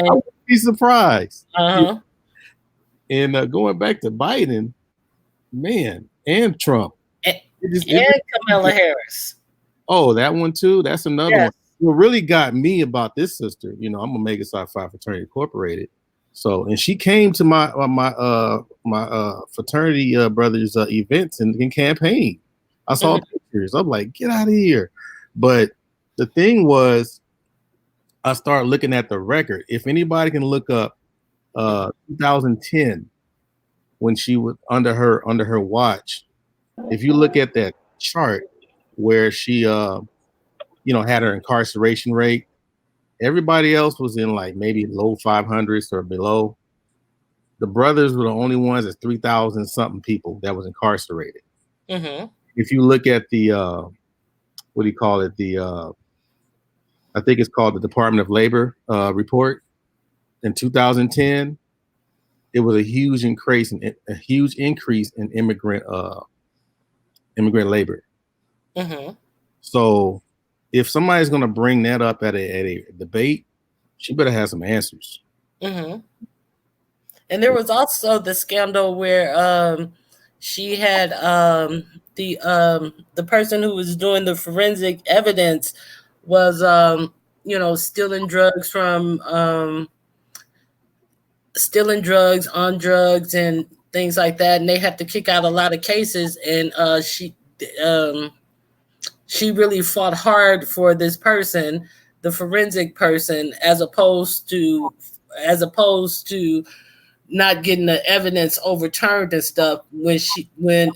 wouldn't be surprised. And going back to Biden, man, and Trump. And Kamala Harris. Oh, that one too? That's another one. What really got me about this sister, I'm Omega Psi Phi Fraternity Incorporated. So, and she came to my fraternity brothers events and campaign. I saw pictures. I'm like, get out of here. But the thing was, I started looking at the record. If anybody can look up 2010, when she was under her watch, if you look at that chart where she had her incarceration rate, everybody else was in like maybe low 500s or below. The brothers were the only ones at 3,000 something people that was incarcerated. If you look at the what do you call it, I think it's called the Department of Labor report in 2010, it was a huge increase in immigrant labor. So if somebody's going to bring that up at a debate, she better have some answers. And there was also the scandal where she had the person who was doing the forensic evidence was stealing drugs on drugs and things like that, and they had to kick out a lot of cases, and she really fought hard for this person, the forensic person, as opposed to not getting the evidence overturned and stuff when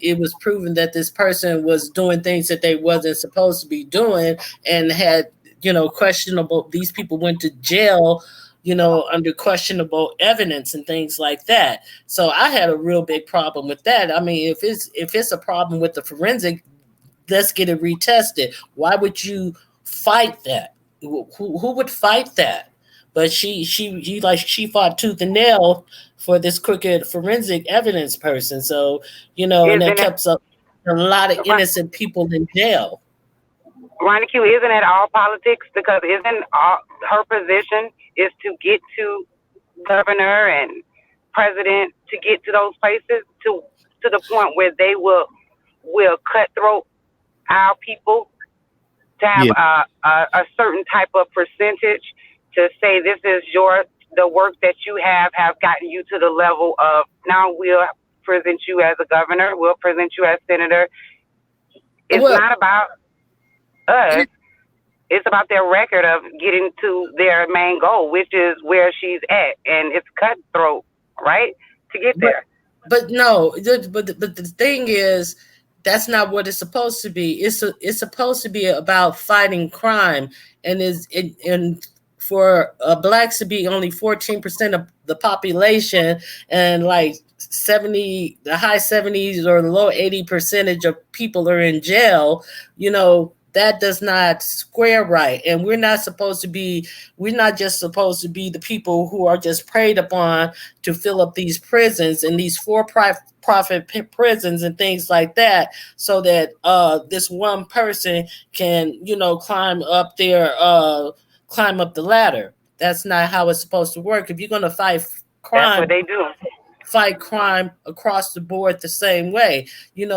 it was proven that this person was doing things that they wasn't supposed to be doing and had questionable. These people went to jail under questionable evidence and things like that. So I had a real big problem with that. I mean, if it's a problem with the forensic, let's get it retested. Why would you fight that? who would fight that? But she fought tooth and nail for this crooked forensic evidence person. So, and that kept up a lot of innocent people in jail. Ronnie Q, isn't it all politics? Because isn't her position is to get to governor and president, to get to those places to the point where they will cutthroat our people, to have a certain type of percentage, to say this is the work that you have gotten you to the level of, now we'll present you as a governor, we'll present you as senator. It's not about us. It's about their record of getting to their main goal, which is where she's at, and it's cutthroat, right, to get there. But no, but the thing is, that's not what it's supposed to be. It's supposed to be about fighting crime, and for blacks to be only 14% of the population, and like the high 70s or the low 80% of people are in jail, that does not square right. And we're not just supposed to be the people who are just preyed upon to fill up these prisons and these for-profit prisons and things like that, so that this one person can, climb up the ladder. That's not how it's supposed to work. If you're going to fight crime, that's what they do. Fight crime across the board the same way.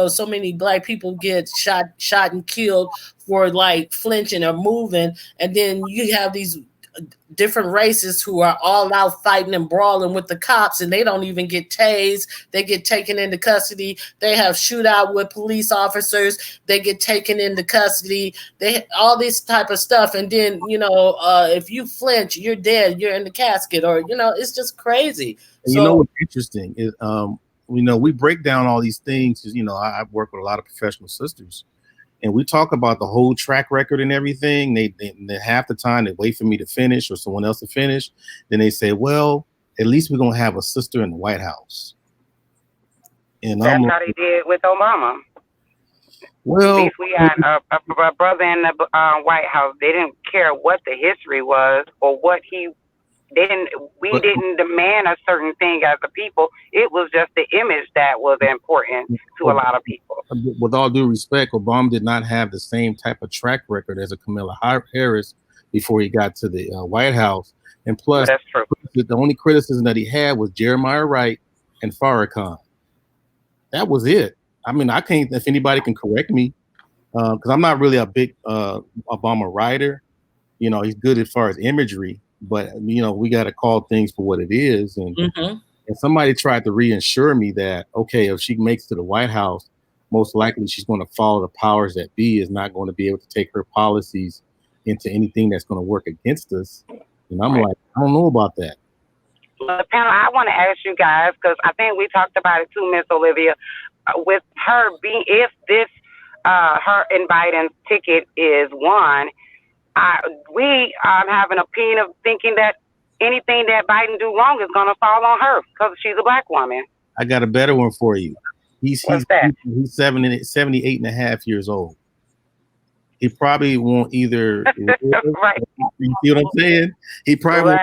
So many black people get shot and killed for like flinching or moving, and then you have these different races who are all out fighting and brawling with the cops, and they don't even get tased. They get taken into custody. They have shootout with police officers. They get taken into custody. All this type of stuff, and then if you flinch, you're dead. You're in the casket, or it's just crazy. So, what's interesting is we break down all these things. I work with a lot of professional sisters, and we talk about the whole track record and everything. They half the time they wait for me to finish or someone else to finish. Then they say, well, at least we're going to have a sister in the White House. And that's how they did with Obama. Well, at least we had a brother in the White House. They didn't care what the history was or what we didn't demand a certain thing as a people. It was just the image that was important to a lot of people. With all due respect, Obama did not have the same type of track record as a Kamala Harris before he got to the White House. And plus, that's true. The only criticism that he had was Jeremiah Wright and Farrakhan. That was it. I mean, I can't, if anybody can correct me, because I'm not really a big Obama writer. He's good as far as imagery. But, we got to call things for what it is. And, and somebody tried to reassure me that, okay, if she makes it to the White House, most likely she's going to follow the powers that be, is not going to be able to take her policies into anything that's going to work against us. And I'm like, I don't know about that. Well, panel, I want to ask you guys, because I think we talked about it too, Miss Olivia, with her being, if this, her and Biden's ticket is won, we have an opinion of thinking that anything that Biden do wrong is going to fall on her because she's a black woman. I got a better one for you. He's 78 and a half years old. He probably won't either. Right. You see what I'm saying? He probably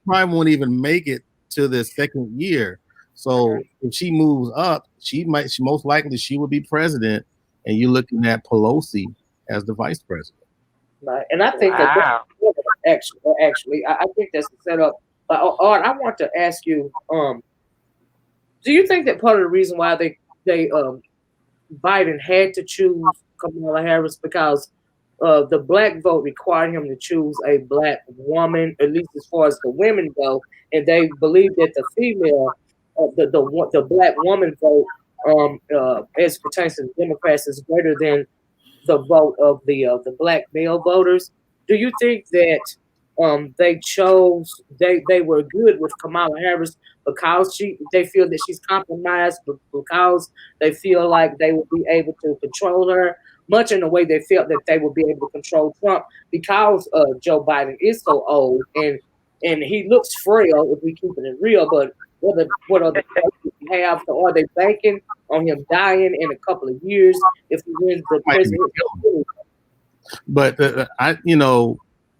won't even make it to the second year. So if she moves up, she most likely she will be president, and you're looking at Pelosi as the vice president. Right. And I think that actually, I think that's the setup. Art, I want to ask you, do you think that part of the reason why they Biden had to choose Kamala Harris because the black vote required him to choose a black woman, at least as far as the women go, and they believe that the female, the black woman vote, as pertains to the Democrats, is greater than the vote of the black male voters. Do you think that they were good with Kamala Harris because they feel that she's compromised, because they feel like they will be able to control her, much in the way they felt that they would be able to control Trump because Joe Biden is so old and he looks frail, if we keep it real, but what other questions we have? So are they banking on him dying in a couple of years if he wins the presidency? But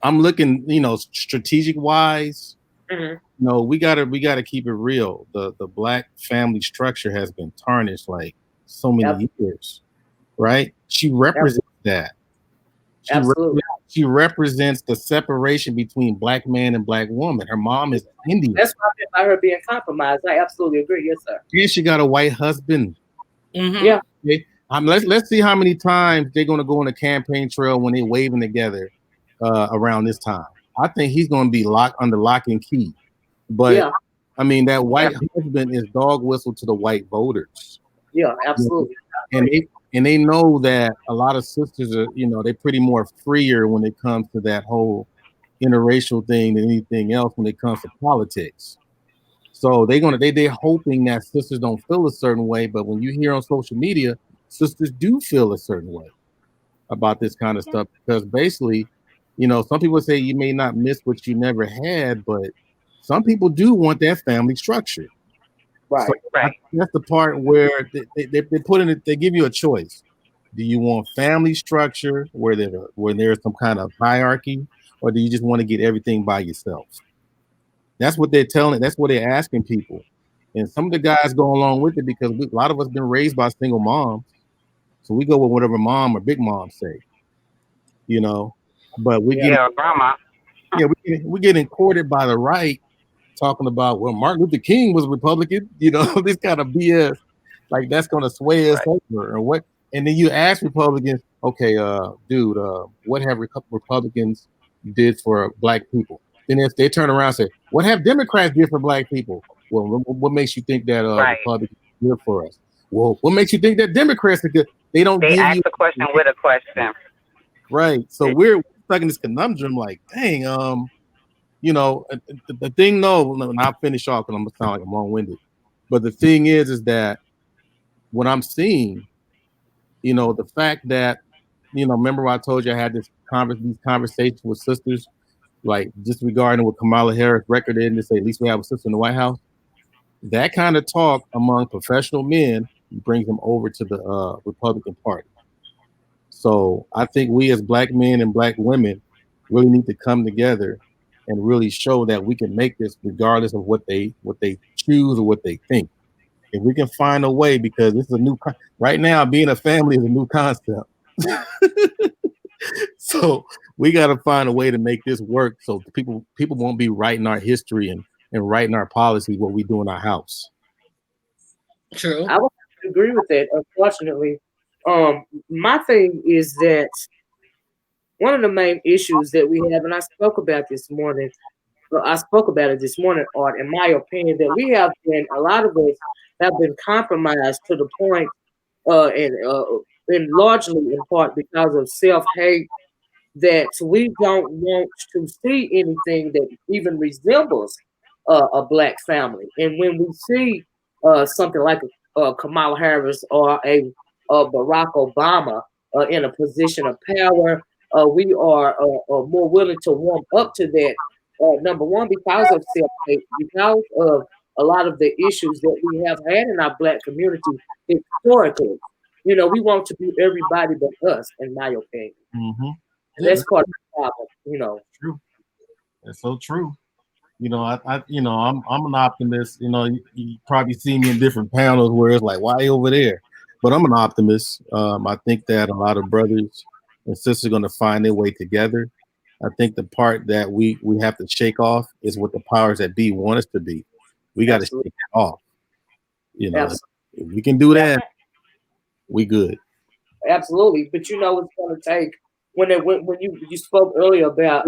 I'm looking, strategic wise. Mm-hmm. No, we gotta keep it real. The black family structure has been tarnished like so many years, right? She represents that. Absolutely. She represents the separation between black man and black woman. Her mom is Indian. That's why I meant by her being compromised. I absolutely agree. Yes, sir. And she got a white husband. Mm-hmm. Yeah. Okay? Let's see how many times they're gonna go on a campaign trail when they're waving together around this time. I think he's gonna be locked under lock and key. But yeah. I mean, that white husband is dog whistle to the white voters. Yeah, absolutely. And they know that a lot of sisters are, they're pretty more freer when it comes to that whole interracial thing than anything else when it comes to politics. So they're hoping that sisters don't feel a certain way, but when you hear on social media, sisters do feel a certain way about this kind of stuff because basically, some people say you may not miss what you never had, but some people do want that family structure. Right. So Right. that's the part where they put in it. They give you a choice. Do you want family structure where there's some kind of hierarchy, or do you just want to get everything by yourself? That's what they're telling. That's what they're asking people. And some of the guys go along with it because a lot of us been raised by single moms, so we go with whatever mom or big mom say. But we're grandma. we're getting courted by the right, talking about, well, Martin Luther King was a Republican, this kind of BS, like that's going to sway us over or what. And then you ask Republicans, okay, dude, what have Republicans did for black people? Then if they turn around and say, what have Democrats did for black people? Well, what makes you think that Republicans are good for us? Well, what makes you think that Democrats are good? They ask the question with a question. Right. So we're stuck in this conundrum like, dang, the thing, though, and I'll finish off because I'm gonna sound like I'm long-winded. But the thing is that what I'm seeing, the fact that, remember I told you I had these conversations with sisters, like just regarding what Kamala Harris record is, to say at least we have a sister in the White House. That kind of talk among professional men brings them over to the Republican Party. So I think we as black men and black women really need to come together and really show that we can make this regardless of what they choose or what they think. If we can find a way, because this is right now, being a family is a new concept. So we got to find a way to make this work so people won't be writing our history and writing our policy what we do in our house. True. I would agree with that. Unfortunately, my thing is that one of the main issues that we have, and I spoke about it this morning, Art, in my opinion, that we have been, a lot of us have been compromised to the point, and largely in part because of self-hate, that we don't want to see anything that even resembles a black family. And when we see something like Kamala Harris or a Barack Obama in a position of power, we are more willing to warm up to that. Number one, because of self-hate, because of a lot of the issues that we have had in our black community historically. We want to be everybody but us, in my opinion. Mm-hmm. And that's part of the problem, True. That's so true. I'm an optimist. You probably see me in different panels where it's like, why over there? But I'm an optimist. I think that a lot of brothers and sisters are going to find their way together. I think the part that we have to shake off is what the powers that be want us to be. We got to shake it off. If we can do that, we good. Absolutely. But it's going to take, when you spoke earlier about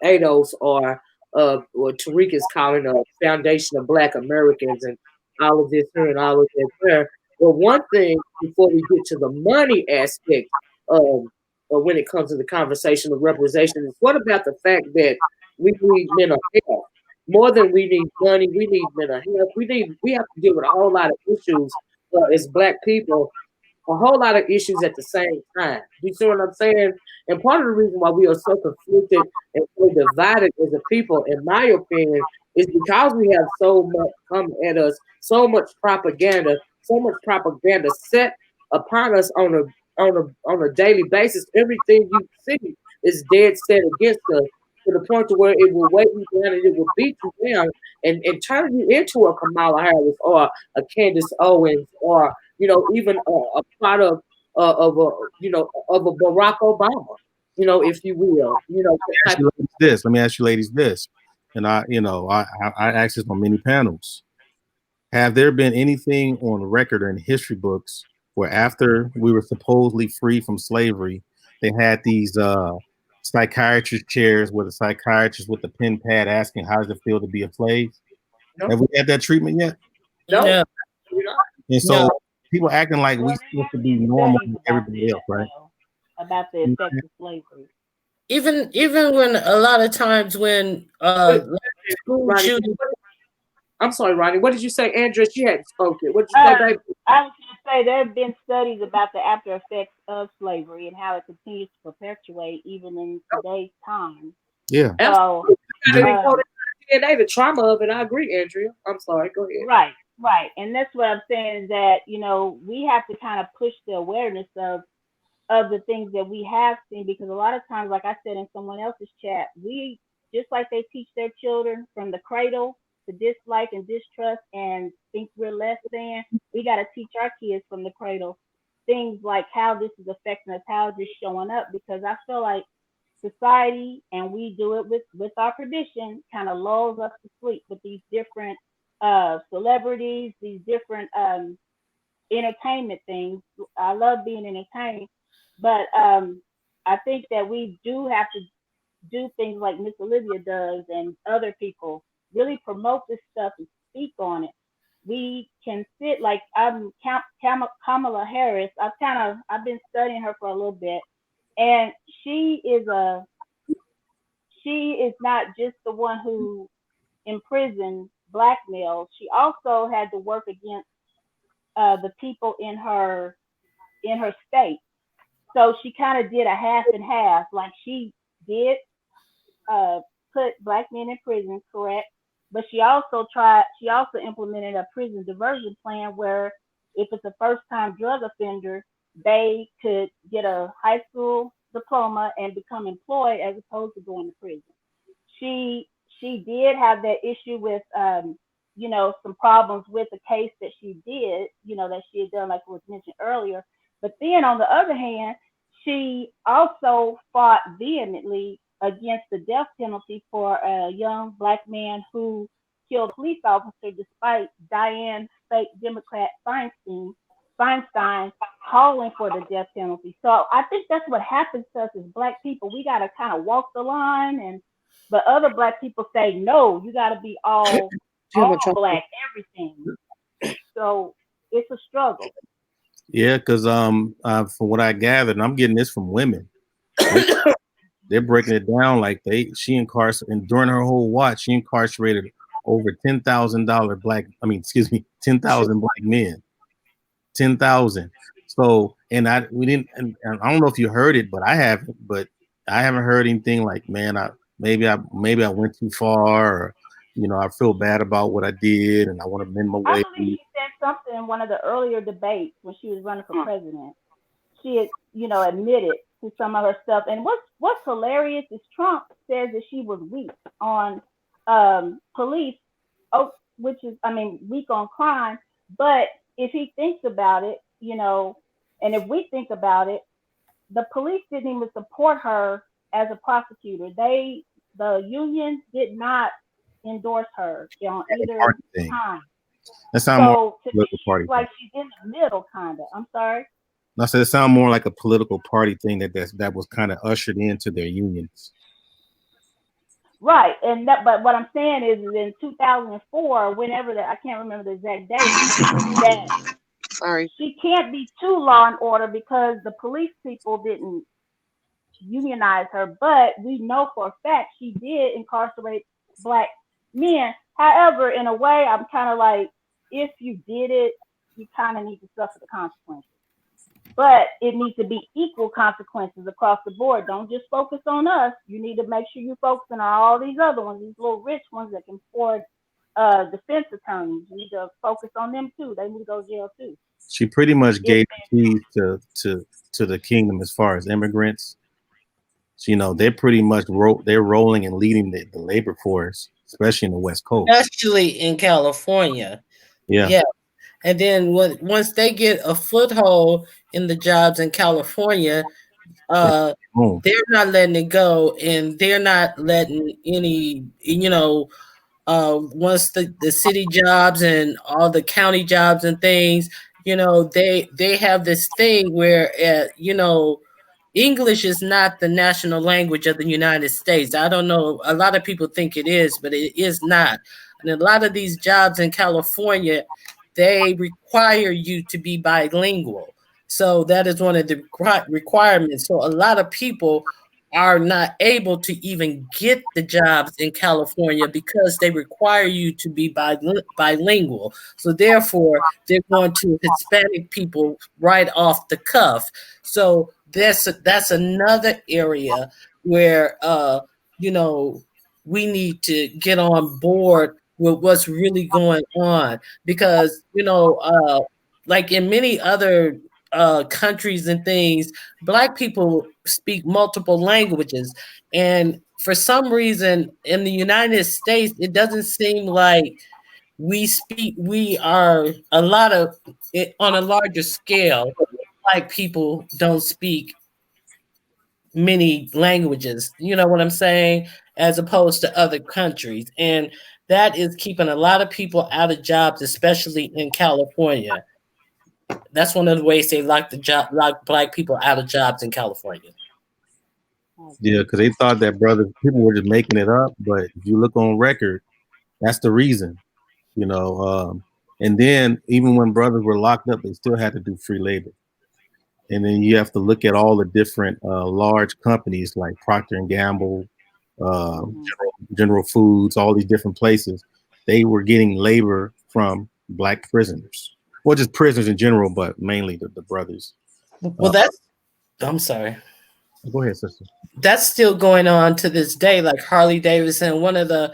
ADOS or Tariq is calling a Foundation of Black Americans and all of this here and all of this there. Well, one thing before we get to the money aspect when it comes to the conversation of representation is, what about the fact that we need mental health? More than we need money, we need mental health. We have to deal with a whole lot of issues as black people, a whole lot of issues at the same time. You see what I'm saying? And part of the reason why we are so conflicted and so divided as a people, in my opinion, is because we have so much come at us, so much propaganda set upon us on on a daily basis. Everything you see is dead set against us to the point to where it will weigh you down and it will beat you down and turn you into a Kamala Harris or a Candace Owens or even a product of a of a Barack Obama, if you will, Let me ask you ladies this, and I asked this on many panels. Have there been anything on record or in history books where after we were supposedly free from slavery, they had these psychiatrist chairs where the psychiatrist with the pen pad asking how does it feel to be a slave? No. Have we had that treatment yet? No. And so people acting like we're supposed to be normal with everybody else, right? About the effects of slavery. Even when a lot of times when school shootings. I'm sorry, Ronnie. What did you say, Andrea? She hadn't spoken. What did you say, baby? I was going to say there have been studies about the after effects of slavery and how it continues to perpetuate even in today's time. Yeah. So, the trauma of it. I agree, Andrea. I'm sorry. Go ahead. Right. And that's what I'm saying is that, we have to kind of push the awareness of the things that we have seen, because a lot of times, like I said in someone else's chat, we, just like they teach their children from the cradle to dislike and distrust and think we're less than, we got to teach our kids from the cradle things like how this is affecting us, how this is showing up, because I feel like society, and we do it with our tradition, kind of lulls us to sleep with these different celebrities, these different entertainment things. I love being entertained, but I think that we do have to do things like Miss Olivia does and other people, really promote this stuff and speak on it. We can sit like Kamala Harris. I've been studying her for a little bit, and she is not just the one who imprisoned black males. She also had to work against the people in her state. So she kind of did a half and half. Like she did put black men in prison, correct? But she also implemented a prison diversion plan where if it's a first-time drug offender, they could get a high school diploma and become employed as opposed to going to prison. She did have that issue with some problems with the case that she did, that she had done, like was mentioned earlier. But then on the other hand, she also fought vehemently against the death penalty for a young black man who killed a police officer despite Dianne fake Democrat Feinstein calling for the death penalty. So I think that's what happens to us as black people. We got to kind of walk the line, but other black people say, no, you got to be all black, everything. So it's a struggle. Yeah, because from what I gathered, and I'm getting this from women, they're breaking it down like she incarcerated, and during her whole watch, she incarcerated over 10,000 black men. 10,000. So, and I don't know if you heard it, but I haven't heard anything like, man, maybe I went too far, or I feel bad about what I did and I want to mend my way. I believe she said something in one of the earlier debates when she was running for president. She had, admitted to some of her stuff. And what's hilarious is Trump says that she was weak on police, which is, weak on crime. But if he thinks about it, and if we think about it, the police didn't even support her as a prosecutor. The union did not endorse her on either time. That sounds more like a political party like she's in the middle, kind of. I'm sorry. I said it sounds more like a political party thing that was kind of ushered into their unions. Right, but what I'm saying is in 2004, whenever I can't remember the exact date, that she can't be too law and order because the police people didn't unionize her. But we know for a fact she did incarcerate black men. However, in a way, I'm kind of like, if you did it, you kind of need to suffer the consequences. But it needs to be equal consequences across the board. Don't just focus on us. You need to make sure you focus on all these other ones, these little rich ones that can afford defense attorneys. You need to focus on them too. They need to go to jail too. She pretty much gave keys to the kingdom as far as immigrants. So, you know, they're pretty much they're rolling and leading the labor force, especially in the West Coast, especially in California. Yeah. And then once they get a foothold in the jobs in California, they're not letting it go, and they're not letting any, you know, once the city jobs and all the county jobs and things, you know, they have this thing where, you know, English is not the national language of the United States. I don't know. A lot of people think it is, but it is not. And a lot of these jobs in California, they require you to be bilingual. So that is one of the requirements. So a lot of people are not able to even get the jobs in California because they require you to be bilingual. So therefore, they're going to Hispanic people right off the cuff. So that's another area where you know, we need to get on board with what's really going on, because you know, like in many other countries and things, Black people speak multiple languages, and for some reason in the United States it doesn't seem like we are a lot of it on a larger scale. Black people don't speak many languages, you know what I'm saying, as opposed to other countries. And that is keeping a lot of people out of jobs, especially in California. That's one of the ways they lock Black people out of jobs in California. Yeah, because they thought that people were just making it up. But if you look on record, that's the reason, you know. And then even when brothers were locked up, they still had to do free labor. And then you have to look at all the different large companies like Procter and Gamble, General Foods, all these different places. They were getting labor from Black prisoners, well, just prisoners in general, but mainly the brothers. Well, I'm sorry. Go ahead, sister. That's still going on to this day. Like Harley Davidson, one of the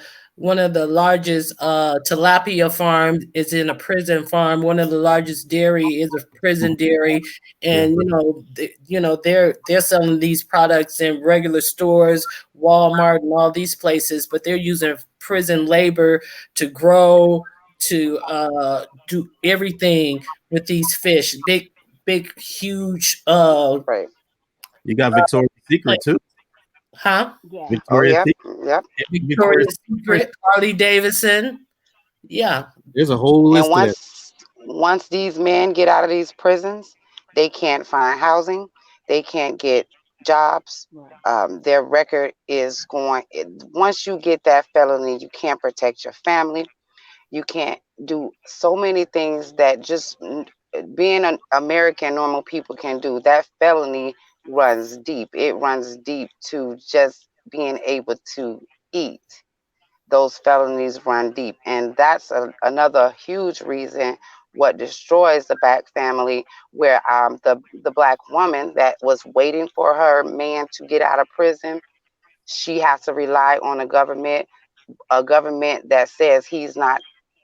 largest tilapia farms is in a prison farm. One of the largest dairy is a prison dairy, and they're selling these products in regular stores, Walmart, and all these places. But they're using prison labor to grow, to do everything with these fish. Big, huge. Right. You got Victoria's Secret too. Huh? Yeah. Victoria's Secret. Yep. Victoria's Secret, Harley Davidson. Yeah. There's a whole list. And once these men get out of these prisons, they can't find housing. They can't get jobs. Their record is going. Once you get that felony, you can't protect your family. You can't do so many things that just being an American normal people can do. That felony runs deep. It runs deep to just being able to eat. Those felonies run deep. And that's another huge reason what destroys the Black family, where the Black woman that was waiting for her man to get out of prison, she has to rely on a government that says he's not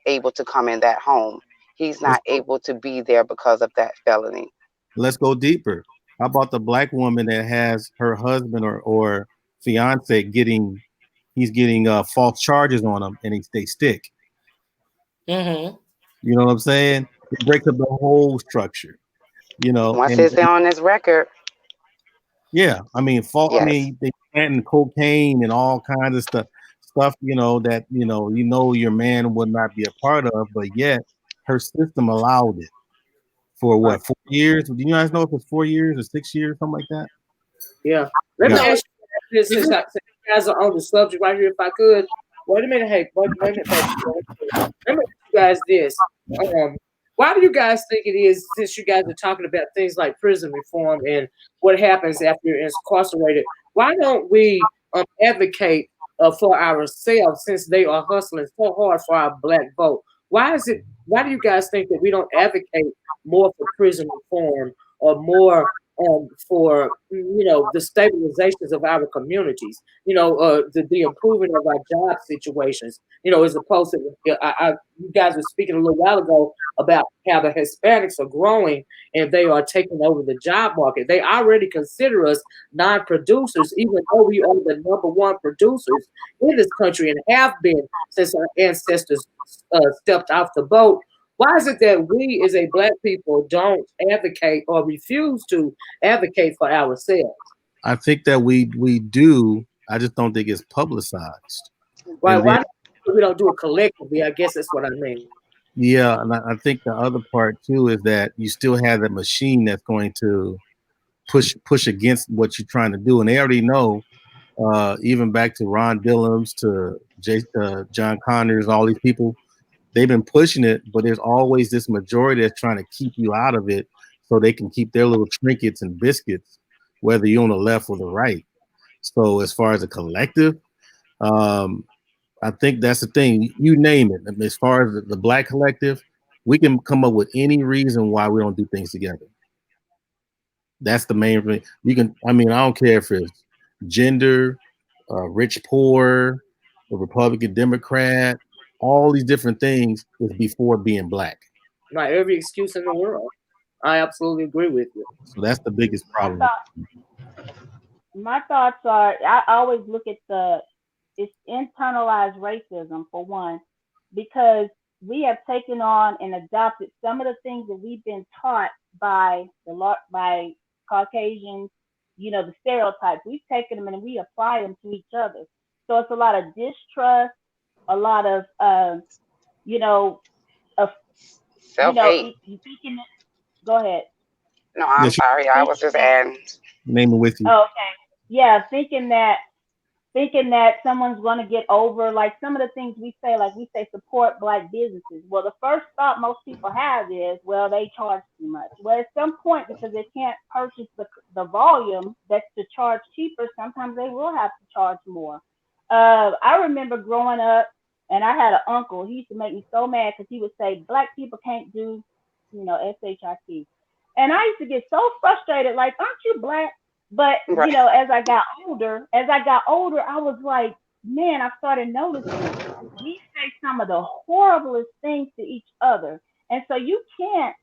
able to come in that home. He's not able to be there because of that felony. Let's go deeper. How about the Black woman that has her husband or fiance getting false charges on them and they stick? Mm-hmm. You know what I'm saying? It breaks up the whole structure. You know, once it's on his record. Yeah, I mean, Yes. I mean, they planting cocaine and all kinds of stuff. You know that your man would not be a part of, but yet her system allowed it for what 4 years? Do you guys know if it's 4 years or 6 years, something like that? Yeah. Let me ask you this: since you guys are on the subject right here, if I could. Wait a minute, hey, wait a minute. Let me ask you guys this. Why do you guys think it is, since you guys are talking about things like prison reform and what happens after you're incarcerated, why don't we advocate for ourselves, since they are hustling so hard for our Black vote? Why do you guys think that we don't advocate more for prison reform or more for the stabilizations of our communities, the improvement of our job situations, as opposed to you guys were speaking a little while ago about how the Hispanics are growing and they are taking over the job market. They already consider us non-producers, even though we are the number one producers in this country and have been since our ancestors stepped off the boat. Why is it that we as a Black people don't advocate or refuse to advocate for ourselves? I think that we do. I just don't think it's publicized. Right? And Why then, we don't do it collectively? I guess that's what I mean. yeah, and I think the other part too is that you still have that machine that's going to push against what you're trying to do, and they already know. Even back to Ron Dillums, to John Connors, all these people, they've been pushing it, but there's always this majority that's trying to keep you out of it so they can keep their little trinkets and biscuits, whether you're on the left or the right. So as far as a collective, I think that's the thing. You name it. I mean, as far as the Black collective, we can come up with any reason why we don't do things together. That's the main thing. You can, I mean, I don't care if it's gender, rich, poor, a Republican, Democrat, all these different things is before being Black. Not every excuse in the world. I absolutely agree with you. So that's the biggest problem. My thoughts are, I always look at it's internalized racism for one, because we have taken on and adopted some of the things that we've been taught by Caucasians, the stereotypes. We've taken them and we apply them to each other. So it's a lot of distrust, a lot of, self-hate. Go ahead. No, I'm sorry. I was just adding. Name it with you. Oh, okay. Yeah, thinking that someone's going to get over, like some of the things we say support Black businesses. Well, the first thought most people have is, well, they charge too much. Well, at some point, because they can't purchase the volume that's to charge cheaper, sometimes they will have to charge more. I remember growing up, and I had an uncle. He used to make me so mad because he would say, Black people can't do, SHIT. And I used to get so frustrated, like, aren't you Black? But, Right. as I got older, I was like, man, I started noticing we say some of the horriblest things to each other. And so you can't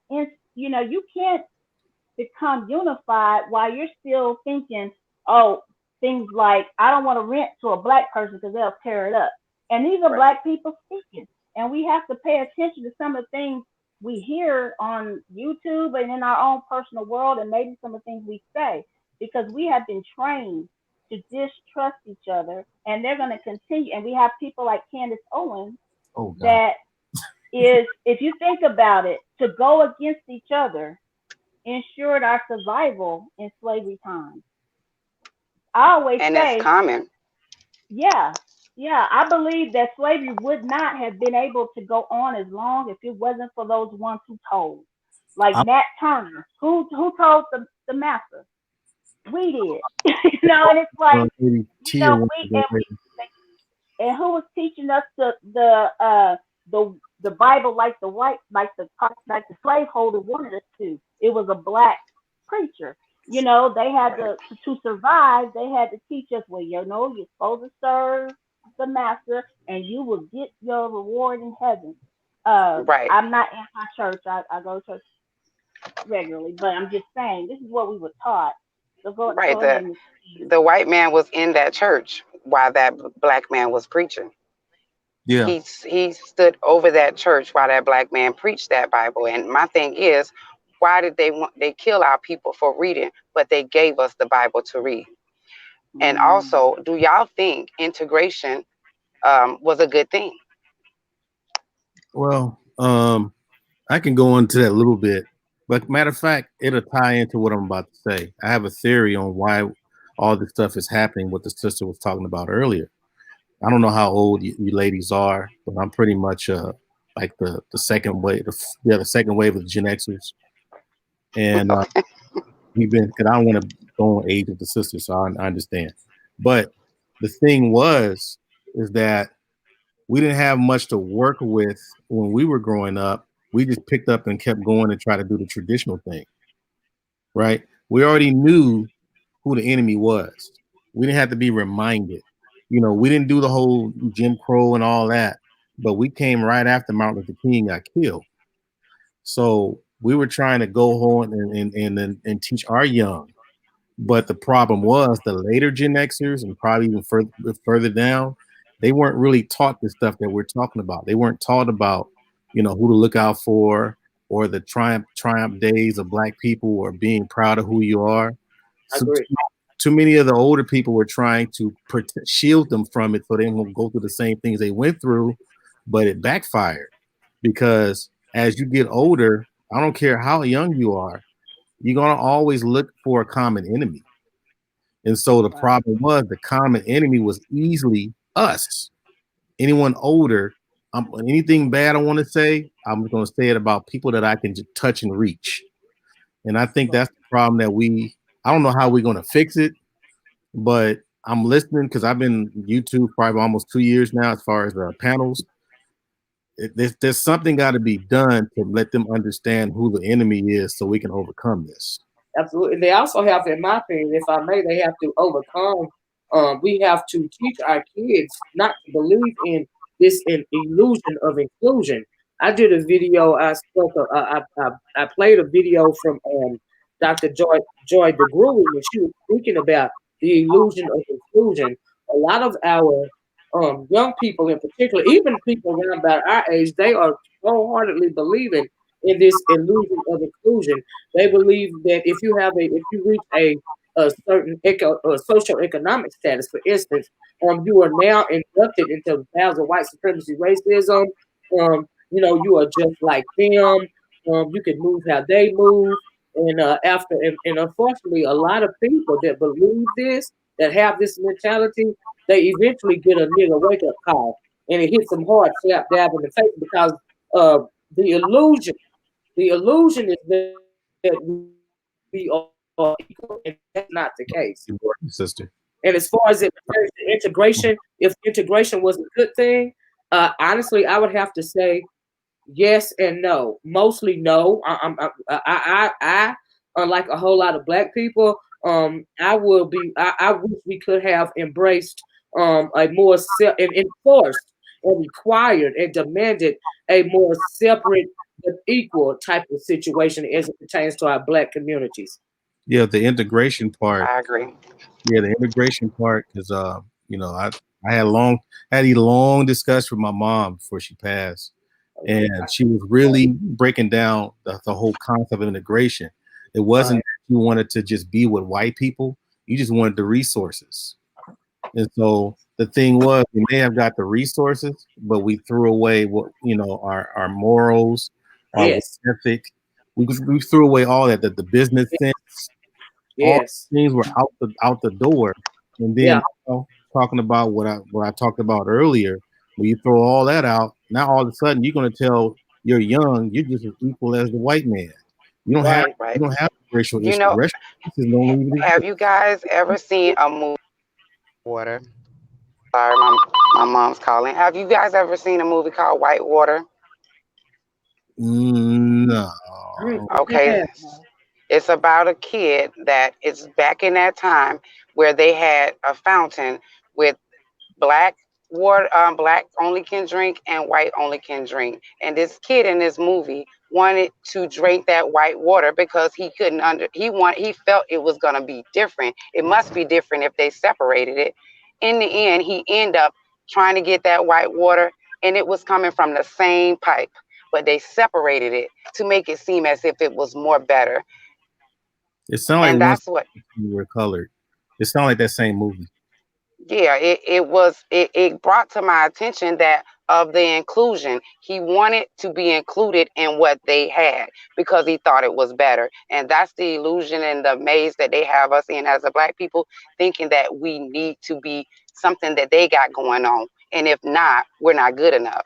become unified while you're still thinking, oh, things like, I don't want to rent to a Black person because they'll tear it up. And these are Black people speaking. And we have to pay attention to some of the things we hear on YouTube and in our own personal world, and maybe some of the things we say, because we have been trained to distrust each other, and they're going to continue. And we have people like Candace Owens that is, if you think about it, to go against each other ensured our survival in slavery times. I always say, it's common. Yeah, I believe that slavery would not have been able to go on as long if it wasn't for those ones who told. Like Nat Turner, who told the master? We did. And it's like, and who was teaching us the Bible like the slaveholder wanted us to? It was a Black preacher. They had to survive. They had to teach us, well, you're supposed to serve the master, and you will get your reward in heaven. Right. I'm not anti-church. I go to church regularly, but I'm just saying this is what we were taught. So go ahead. The white man was in that church while that Black man was preaching. Yeah. He stood over that church while that Black man preached that Bible. And my thing is, why did they kill our people for reading, but they gave us the Bible to read? And also, do y'all think integration was a good thing? Well, I can go into that a little bit, but matter of fact, it'll tie into what I'm about to say. I have a theory on why all this stuff is happening, what the sister was talking about earlier. I don't know how old you ladies are, but I'm pretty much like the second wave, the second wave of the Gen Xers. And we've been, because I don't want to go on age of the sisters, so I understand. But the thing is that we didn't have much to work with when we were growing up. We just picked up and kept going and tried to do the traditional thing, right? We already knew who the enemy was. We didn't have to be reminded. You know, we didn't do the whole Jim Crow and all that, but we came right after Martin Luther King got killed. So we were trying to go on and teach our young. But the problem was the later Gen Xers and probably even further down, they weren't really taught the stuff that we're talking about. They weren't taught about, you know, who to look out for or the triumph days of Black people or being proud of who you are. I So agree. too many of the older people were trying to shield them from it so they won't go through the same things they went through, but it backfired because as you get older, I don't care how young you are, you're going to always look for a common enemy. And so the problem was the common enemy was easily us. Anyone older, anything bad I want to say, I'm going to say it about people that I can just touch and reach. And I think that's the problem that I don't know how we're going to fix it, but I'm listening because I've been YouTube probably almost 2 years now as far as panels. There's something got to be done to let them understand who the enemy is so we can overcome this. Absolutely. They also have, in my opinion, if I may, they have to overcome. We have to teach our kids not to believe in this illusion of inclusion. I did a video. I played a video from Dr. Joy DeGruy when she was speaking about the illusion of inclusion. A lot of our young people, in particular, even people around about our age, they are wholeheartedly believing in this illusion of inclusion. They believe that if you reach a certain social economic status, for instance, you are now inducted into vows of white supremacy racism. You are just like them. You can move how they move, and unfortunately, a lot of people that believe this, that have this mentality, they eventually get a nigga wake up call, and it hits them hard, slap dab in the face because the illusion the illusion is that we are equal, and that's not the case. Sister. And as far as integration, if integration was a good thing, honestly, I would have to say yes and no. Mostly no. I unlike a whole lot of Black people, I wish we could have embraced a more and enforced and required and demanded a more separate but equal type of situation as it pertains to our Black communities. Yeah, the integration part. I agree. Yeah, the integration part is I had a long discussion with my mom before she passed, and she was really breaking down the whole concept of integration. It wasn't that you wanted to just be with white people; you just wanted the resources. And so the thing was, we may have got the resources, but we threw away our morals, our Yes. ethic. We threw away all that, the business sense. All Yes. things were out the door. And then talking about what I talked about earlier, when you throw all that out, now all of a sudden you're going to tell you're young, you're just as equal as the white man. You don't have racial issues. Racial issues don't even exist. Have you guys ever seen a movie? Water. Sorry, my mom's calling. Have you guys ever seen a movie called Whitewater? No. Okay. It's about a kid that it's back in that time where they had a fountain with black water, black only can drink and white only can drink. And this kid in this movie wanted to drink that white water because he couldn't he felt it was going to be different. It must be different if they separated it. In the end, he ended up trying to get that white water, and it was coming from the same pipe, but they separated it to make it seem as if it was more better. It sounded like we were colored. It sounded like that same movie. Yeah, it brought to my attention that of the inclusion, he wanted to be included in what they had because he thought it was better. And that's the illusion and the maze that they have us in as a Black people, thinking that we need to be something that they got going on. And if not, we're not good enough.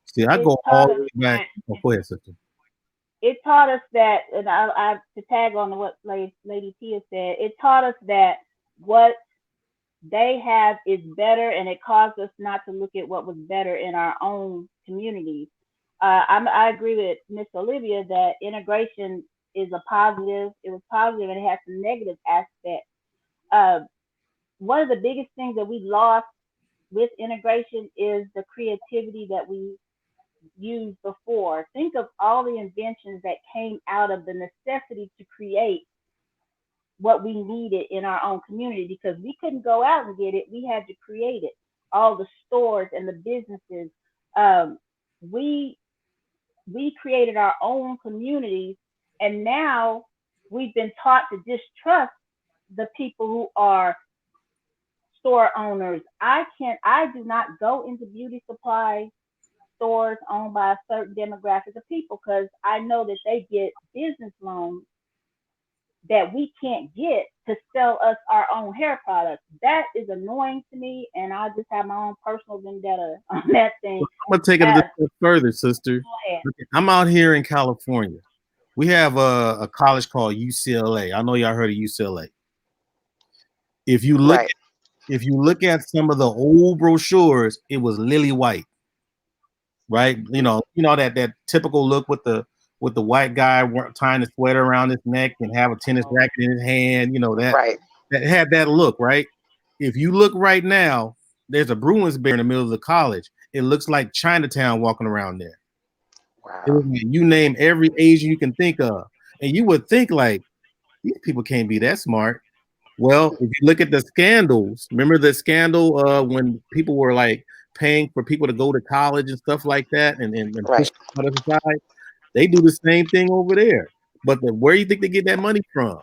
See, I go all the way back. Oh, go ahead, sister. It taught us that, and I to tag on to what Lady Tia said, it taught us that what they have is better, and it caused us not to look at what was better in our own communities. I agree with Miss Olivia that integration is a positive. It was positive, and it has some negative aspects. One of the biggest things that we lost with integration is the creativity that we used before. Think of all the inventions that came out of the necessity to create what we needed in our own community, because we couldn't go out and get it. We had to create it. All the stores and the businesses. We created our own communities, and now we've been taught to distrust the people who are store owners. I do not go into beauty supply stores owned by a certain demographic of people, because I know that they get business loans that we can't get to sell us our own hair products. That is annoying to me, and I just have my own personal vendetta on that thing. I'm gonna take it a step further, sister. I'm out here in California. We have a college called UCLA. I know y'all heard of UCLA. If you look at some of the old brochures, it was lily white, right? You know that typical look with the white guy tying a sweater around his neck and have a tennis racket in his hand. You know that had that look, right? If you look right now, there's a Bruins bear in the middle of the college. It looks like Chinatown walking around there. Wow. You name every Asian you can think of, and you would think like these people can't be that smart. Well, if you look at the scandals, remember the scandal when people were like paying for people to go to college and stuff like that, and push out of the side. They do the same thing over there. But where do you think they get that money from?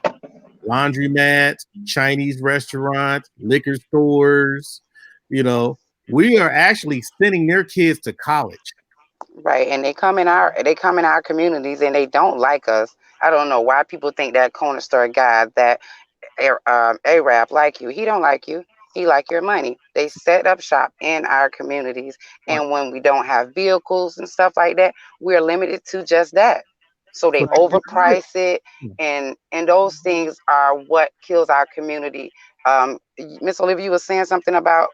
Laundromats, Chinese restaurants, liquor stores. You know, we are actually sending their kids to college. Right, and they come in our communities and they don't like us. I don't know why people think that corner store guy, that Arab like you. He don't like you. He like your money. They set up shop in our communities, and when we don't have vehicles and stuff like that, we're limited to just that. So they overprice it, and those things are what kills our community. Miss Olivia, you was saying something about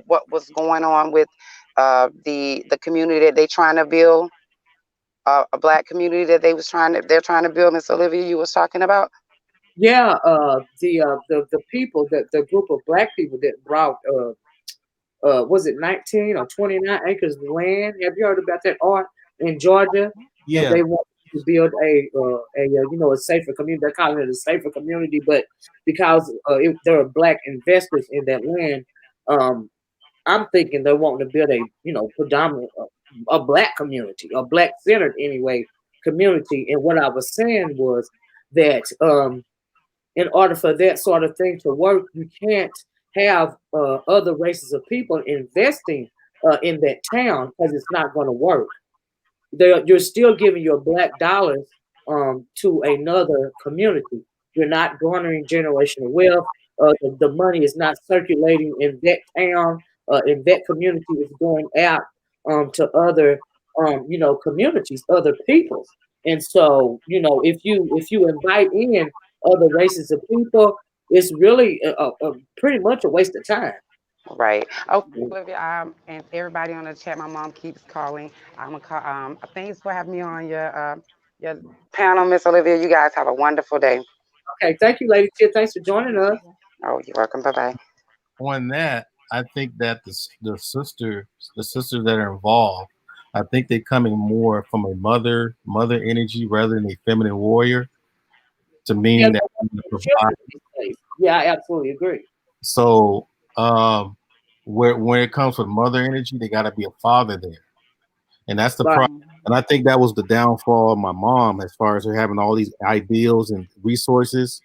what was going on with the community that they trying to build, a black community that they're trying to build. Miss Olivia, you was talking about. Yeah, the people, the group of black people that brought was it 19 or 29 acres of land? Have you heard about that art in Georgia? Yeah, they want to build a safer community. They're calling it a safer community, but because there are black investors in that land, I'm thinking they're wanting to build a predominant a black community, a black centered anyway community. And what I was saying was that in order for that sort of thing to work, you can't have other races of people investing in that town, because it's not going to work. You're still giving your black dollars to another community. You're not garnering generational wealth. The money is not circulating in that town, in that community. It's going out to other, communities, other peoples. And so, if you invite in other races of people, it's really pretty much a waste of time. Right. Okay, Olivia. And everybody on the chat, my mom keeps calling. I'm gonna call. Thanks for having me on your panel, Miss Olivia. You guys have a wonderful day. Okay, thank you, Lady Tia. Thanks for joining us. Oh, you're welcome. Bye bye. On that, I think that the sisters that are involved, I think they're coming more from a mother energy rather than a feminine warrior. To mean that. Yeah, I absolutely agree. So when it comes with mother energy, they got to be a father there, and that's the problem. And I think that was the downfall of my mom, as far as her having all these ideals and resources.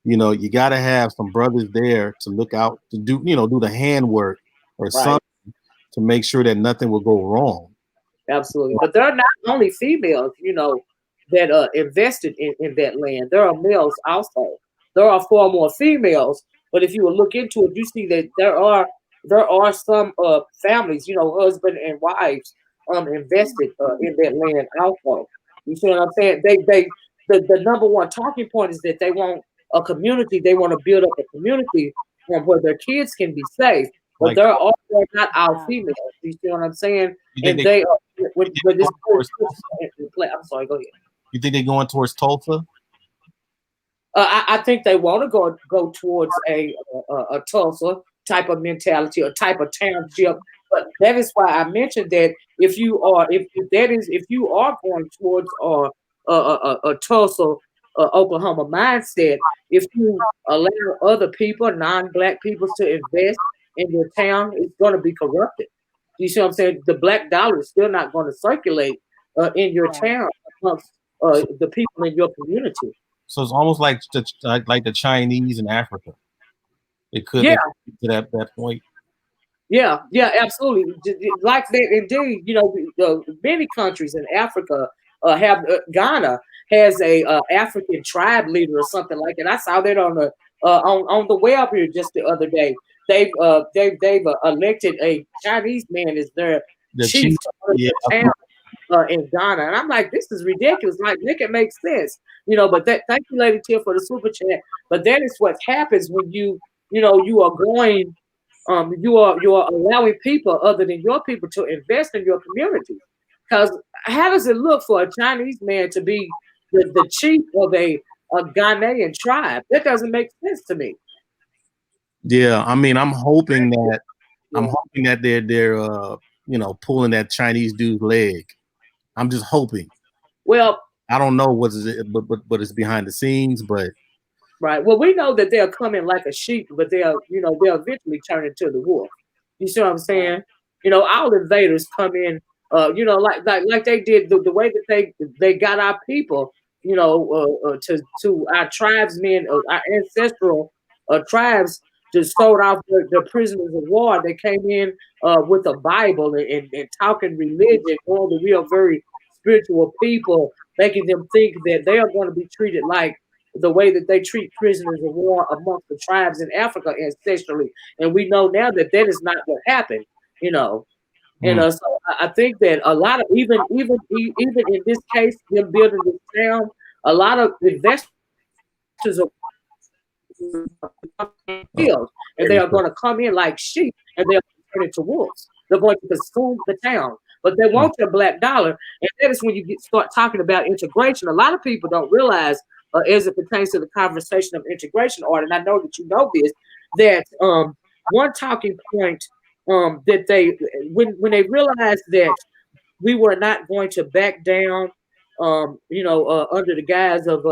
You got to have some brothers there to look out, to do the handwork or something to make sure that nothing will go wrong. Absolutely. But there are not only females, that invested in that land. There are males also. There are far more females. But if you will look into it, you see that there are some families, husband and wives, invested in that land also. You see what I'm saying? The number one talking point is that they want a community. They want to build up a community where their kids can be safe. But they're also not our females. You see what I'm saying? And they are. I'm sorry. Go ahead. You think they're going towards Tulsa? I think they want to go towards a Tulsa type of mentality, a type of township. But that is why I mentioned that if you are going towards a Tulsa, Oklahoma mindset, if you allow other people, non-black people, to invest in your town, it's going to be corrupted. You see what I'm saying? The black dollar is still not going to circulate in your town amongst the people in your community. So it's almost like the Chinese in Africa. It could Yeah. To that point. Yeah, absolutely. Like that, indeed. You know, many countries in Africa have Ghana has a African tribe leader or something like that. I saw that on the web here just the other day. They've elected a Chinese man as their chief of the town in Ghana, and I'm like, this is ridiculous. Like, make it make sense, you know. But thank you, Lady Tia, for the super chat. But that is what happens when you are going. You are allowing people other than your people to invest in your community. Because how does it look for a Chinese man to be the chief of a Ghanaian tribe? That doesn't make sense to me. Yeah, I mean, I'm hoping that they're pulling that Chinese dude's leg. I'm just hoping. Well, I don't know what is it, but it's behind the scenes, but. Right. Well, we know that they'll come in like a sheep, but they'll eventually turn into the wolf. You see what I'm saying? You know, all invaders come in, like they did the way that they got our people, to our tribesmen, our ancestral tribes, to sold off the prisoners of war. They came in with a Bible and talking religion, all the real very spiritual people, making them think that they are going to be treated like the way that they treat prisoners of war amongst the tribes in Africa ancestrally. And we know now that is not what happened, you know. And so I think that a lot of even in this case, them building this town, a lot of investors are field, and they are going to come in like sheep, and they're turn into wolves. They're going to consume the town, but they want their black dollar, and that is when you start talking about integration. A lot of people don't realize, as it pertains to the conversation of integration, Art, and I know that you know this, that one talking point that they when they realized that we were not going to back down, under the guise of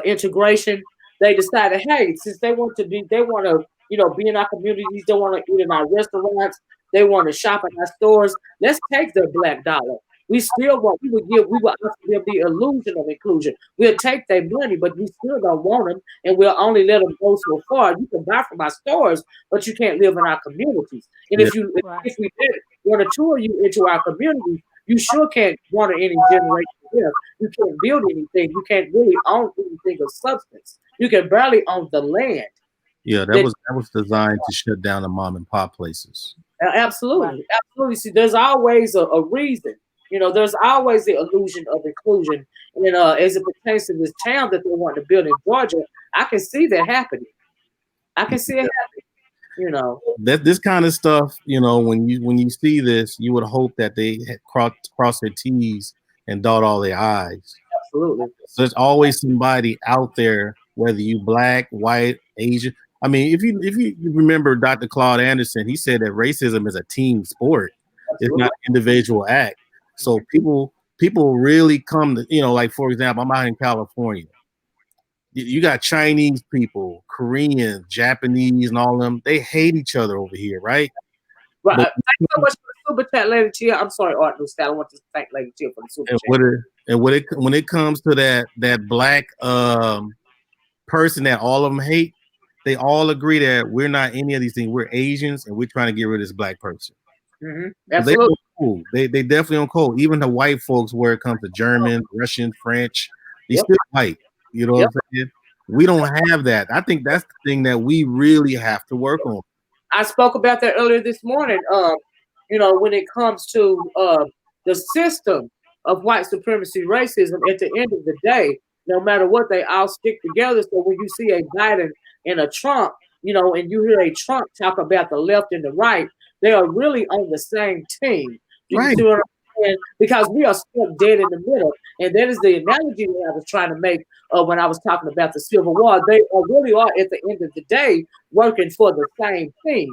integration, they decided, hey, since they want to, be in our communities, they want to eat in our restaurants, they want to shop in our stores. Let's take their black dollar. We will offer them the illusion of inclusion. We'll take their money, but we still don't want them, and we'll only let them go so far. You can buy from our stores, but you can't live in our communities. And if we want to tour you into our communities, you sure can't water any generation here. You can't build anything. You can't really own anything of substance. You can barely own the land. Yeah, that was designed to shut down the mom and pop places. Absolutely. Absolutely. See, there's always a reason. There's always the illusion of inclusion. And as it pertains to this town that they want to build in Georgia, I can see that happening. I can see it happening. That this kind of stuff, when you see this, you would hope that they had cross their T's and dot all their I's. Absolutely. So there's always somebody out there, whether you black, white, Asian. I mean, if you remember Dr. Claude Anderson, he said that racism is a team sport. Absolutely. It's not an individual act. So people really come to, like, for example, I'm out in California. You got Chinese people, Koreans, Japanese, and all of them. They hate each other over here, right? Right. Thank you so much for the super chat, Lady Tia. I'm sorry, Art Newstead. I want to thank Lady Tia for the super chat. When it comes to that black person that all of them hate, they all agree that we're not any of these things. We're Asians, and we're trying to get rid of this black person. Mm-hmm. Absolutely. Cool. They definitely on cold. Even the white folks, where it comes to German, Russian, French, they still white. You know what I'm saying? We don't have that. I think that's the thing that we really have to work on. I spoke about that earlier this morning. When it comes to the system of white supremacy racism, at the end of the day, no matter what, they all stick together. So when you see a Biden and a Trump, and you hear a Trump talk about the left and the right, they are really on the same team. You right. see what I'm saying? Because we are stuck dead in the middle. And that is the analogy that I was trying to make when I was talking about the Civil War. They really are, at the end of the day, working for the same thing.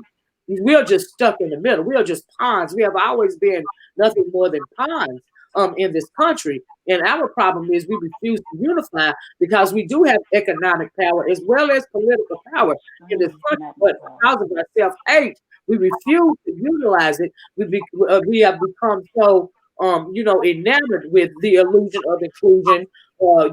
We are just stuck in the middle. We are just pawns. We have always been nothing more than pawns in this country. And our problem is we refuse to unify because we do have economic power as well as political power in this country. But because of our self-hate, we refuse to utilize it. We have become so enamored with the illusion of inclusion, and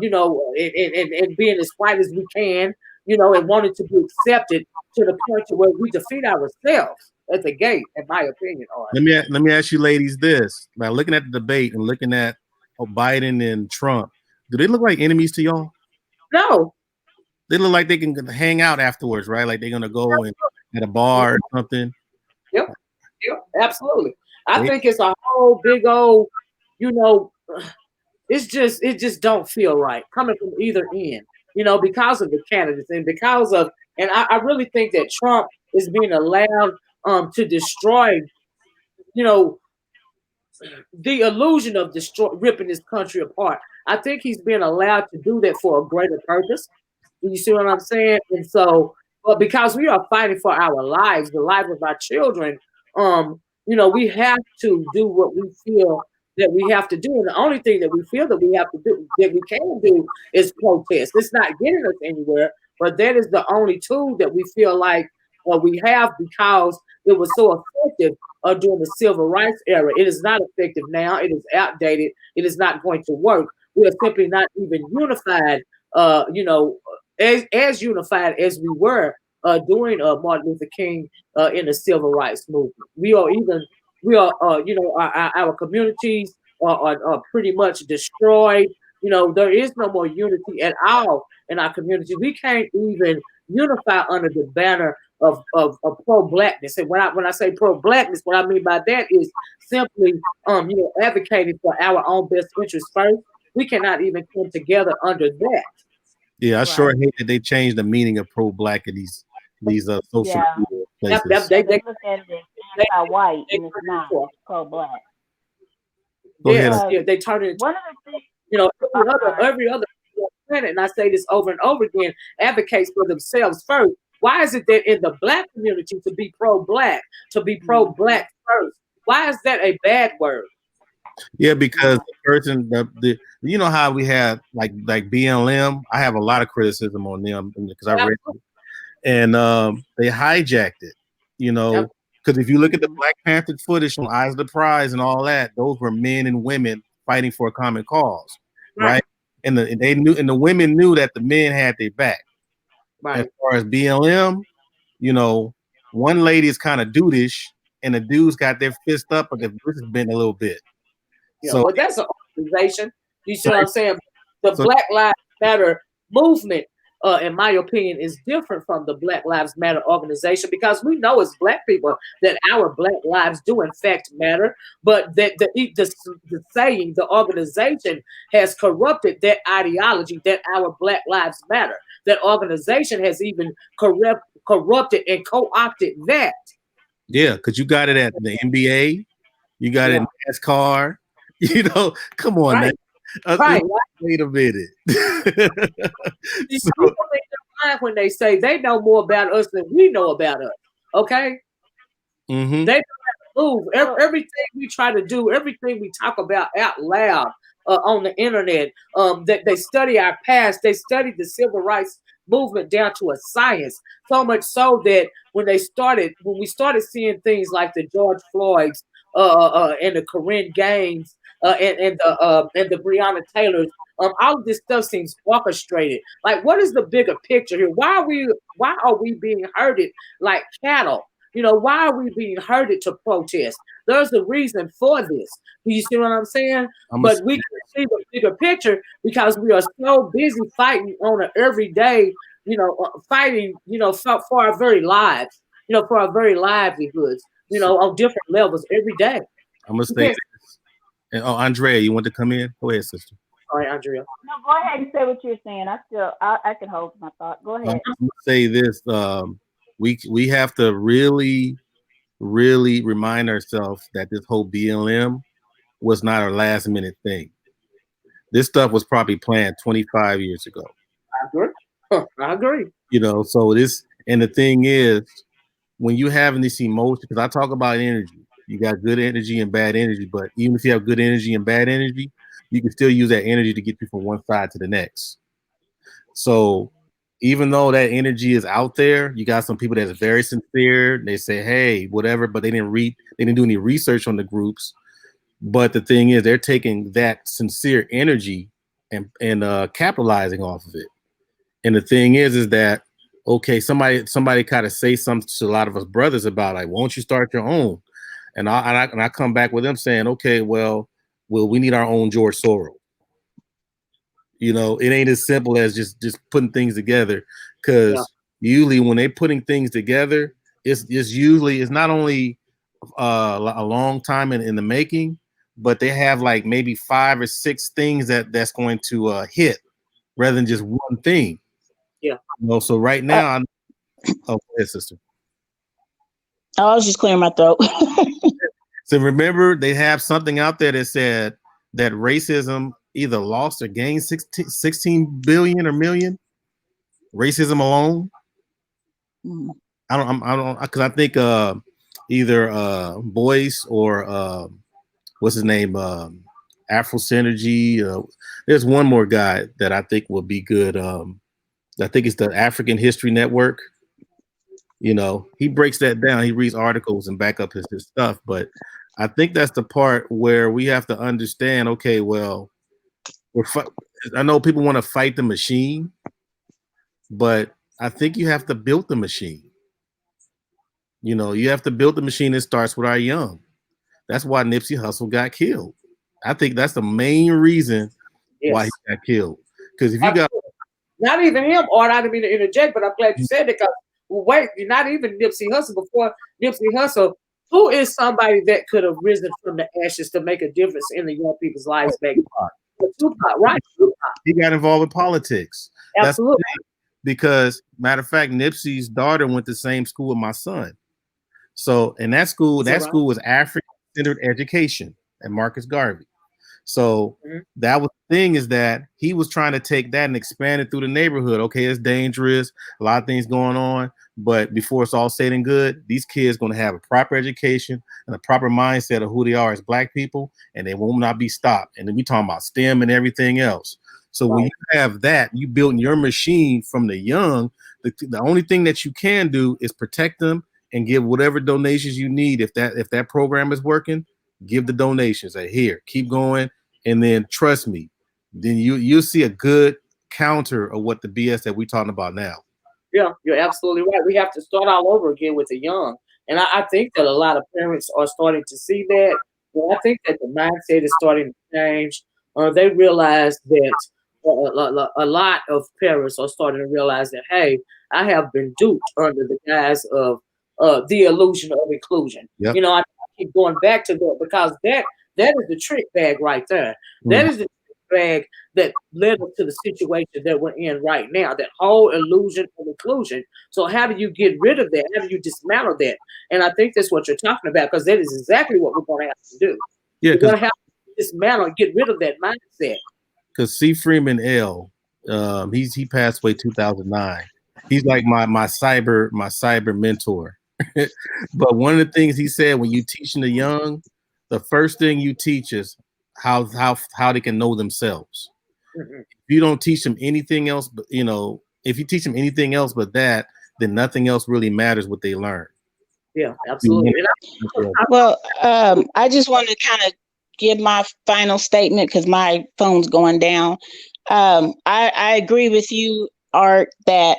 being as white as we can, and wanting to be accepted to the point to where we defeat ourselves at the gate, in my opinion. Let me ask you ladies this. By looking at the debate and looking at Biden and Trump, do they look like enemies to y'all? No. They look like they can hang out afterwards, right? Like they're gonna go at a bar or something. Yep, absolutely. I think it's a whole big old, it just don't feel right coming from either end, because of the candidates and because of, and I really think that Trump is being allowed to destroy, the illusion of ripping this country apart. I think he's being allowed to do that for a greater purpose. You see what I'm saying? And so, but because we are fighting for our lives, the lives of our children, we have to do what we feel that we have to do. And the only thing that we feel that we have to do, that we can do, is protest. It's not getting us anywhere, but that is the only tool that we feel like we have, because it was so effective during the civil rights era. It is not effective now. It is outdated. It is not going to work. We are simply not even unified, as unified as we were during Martin Luther King in the civil rights movement. Our communities are pretty much destroyed. There is no more unity at all in our community. We can't even unify under the banner of pro-blackness. And when I say pro-blackness, what I mean by that is simply advocating for our own best interests first. We cannot even come together under that. Yeah, I sure hate that they changed the meaning of pro-black in these social media places. They look at it as anti-white, and it's not. It's pro-black. Yeah, they turn it into one of the things, every other planet, and I say this over and over again, advocates for themselves first. Why is it that in the black community to be pro-black first? Why is that a bad word? Yeah, because the person, you know how we have like BLM. I have a lot of criticism on them because I read it, and they hijacked it. Because if you look at the Black Panther footage from Eyes of the Prize and all that, those were men and women fighting for a common cause, right? And the women knew that the men had their back. Right. As far as BLM, one lady is kind of dudeish, and the dudes got their fist up because this has been a little bit. But that's an organization. You see what I'm saying? The Black Lives Matter movement, in my opinion, is different from the Black Lives Matter organization, because we know as Black people that our Black lives do in fact matter, but that the organization has corrupted that ideology that our Black lives matter. That organization has even corrupted and co-opted that. Yeah, because you got it at the NBA, you got it in NASCAR. Come on, man. Wait a minute. People make their mind when they say they know more about us than we know about us. Okay? Mm-hmm. They don't have to move. Everything we try to do, everything we talk about out loud on the internet, that they study our past. They studied the civil rights movement down to a science. So much so that when we started seeing things like the George Floyds and the Corinne Gaines, and the Breonna Taylors, all of this stuff seems orchestrated. Like, what is the bigger picture here? Why are we being herded like cattle? Why are we being herded to protest? There's a reason for this. You see what I'm saying? But we can see the bigger picture because we are so busy fighting on an everyday, fighting, for our very lives, for our very livelihoods, on different levels every day. I'm gonna say this. And Andrea, you want to come in? Go ahead, sister. All right, Andrea. No, go ahead and say what you're saying. I can hold my thought. Go ahead. I'm gonna say this. We have to really, really remind ourselves that this whole BLM was not a last minute thing. This stuff was probably planned 25 years ago. I agree. I agree. You know, so this, and the thing is, when you're having this emotion, because I talk about energy, you got good energy and bad energy, but even if you have good energy and bad energy, you can still use that energy to get you from one side to the next. So even though that energy is out there, you got some people that's very sincere. They say, hey, whatever, but they didn't do any research on the groups. But the thing is, they're taking that sincere energy and capitalizing off of it. And the thing is that, okay, somebody kind of say something to a lot of us brothers about, like, won't you start your own? And I come back with them saying, okay, well, we need our own George Soros. You know, it ain't as simple as just putting things together, because usually when they're putting things together, it's not only a long time in the making, but they have like maybe 5 or 6 things that's going to hit rather than just one thing. Yeah. You know, so right now, oh, go ahead, sister. I was just clearing my throat. So remember, they have something out there that said that racism either lost or gained 16 billion or million. Racism alone. I don't, because I think either Boyce or what's his name, Afro Synergy. There's one more guy that I think will be good. I think it's the African History Network. You know, he breaks that down. He reads articles and back up his stuff. But I think that's the part where we have to understand, okay, well, I know people want to fight the machine, but I think you have to build the machine. You know, you have to build the machine that starts with our young. That's why Nipsey Hussle got killed. I think that's the main reason why he got killed. Because if you got not even him, or I didn't mean to interject, but I'm glad you said it, because wait, not even Nipsey Hussle. Before Nipsey Hussle, who is somebody that could have risen from the ashes to make a difference in the young people's lives back then? Tupac, right? Tupac. He got involved with politics. Absolutely. Because matter of fact, Nipsey's daughter went to the same school with my son. So in that school, school was African-centered education at Marcus Garvey. So that was the thing, is that he was trying to take that and expand it through the neighborhood. Okay, it's dangerous, a lot of things going on, but before it's all said and good, these kids going to have a proper education and a proper mindset of who they are as Black people, and they will not be stopped. And then we talking about STEM and everything else. So when you have that, you building your machine from the young. The only thing that you can do is protect them and give whatever donations you need. If that program is working, give the donations. Like, here, keep going, and then trust me, then you'll see a good counter of what the BS that we're talking about now. Yeah, you're absolutely right. We have to start all over again with the young, and I think that a lot of parents are starting to see that. Well, I think that the mindset is starting to change. They realize that a lot of parents are starting to realize that, hey, I have been duped under the guise of the illusion of inclusion. Yep. You know, I keep going back to that, because that is the trick bag right there. That is the trick bag that led us to the situation that we're in right now, that whole illusion of inclusion. So how do you get rid of that? How do you dismantle that? And I think that's what you're talking about, because that is exactly what we're going to have to do. Yeah, we're going to have to dismantle and get rid of that mindset. Because C. Freeman L, he passed away 2009. He's like my cyber mentor. But one of the things he said, when you teaching the young, the first thing you teach is how they can know themselves. If you don't teach them anything else, but if you teach them anything else but that, then nothing else really matters what they learn. Yeah, absolutely. Well, I just want to kind of give my final statement, because my phone's going down. I agree with you, Art, that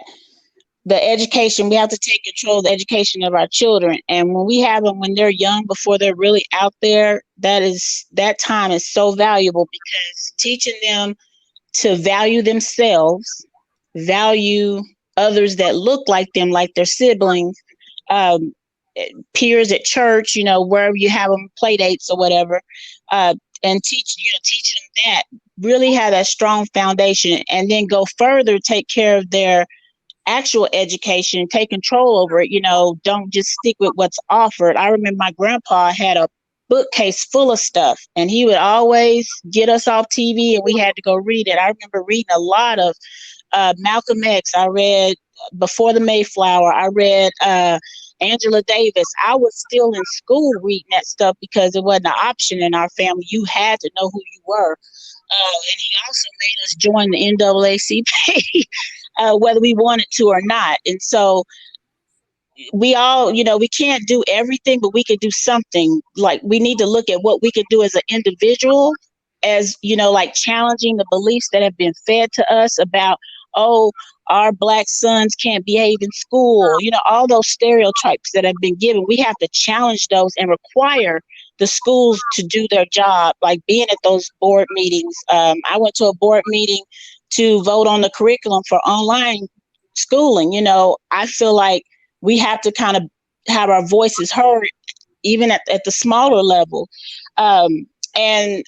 the education, we have to take control of the education of our children. And when we have them when they're young, before they're really out there, that time is so valuable, because teaching them to value themselves, value others that look like them, like their siblings, peers at church, wherever you have them, play dates or whatever, and teach them that, really have that strong foundation, and then go further, take care of their actual education, take control over it. Don't just stick with what's offered. I remember my grandpa had a bookcase full of stuff, and he would always get us off TV and we had to go read it. I remember reading a lot of Malcolm X. I read Before the Mayflower. I read Angela Davis. I was still in school reading that stuff because it wasn't an option in our family. You had to know who you were. And he also made us join the NAACP, whether we wanted to or not. And so we all, we can't do everything, but we could do something. Like, we need to look at what we could do as an individual, as, like challenging the beliefs that have been fed to us about, oh, our Black sons can't behave in school. All those stereotypes that have been given, we have to challenge those and require the schools to do their job, like being at those board meetings. I went to a board meeting to vote on the curriculum for online schooling. I feel like we have to kind of have our voices heard, even at the smaller level. And and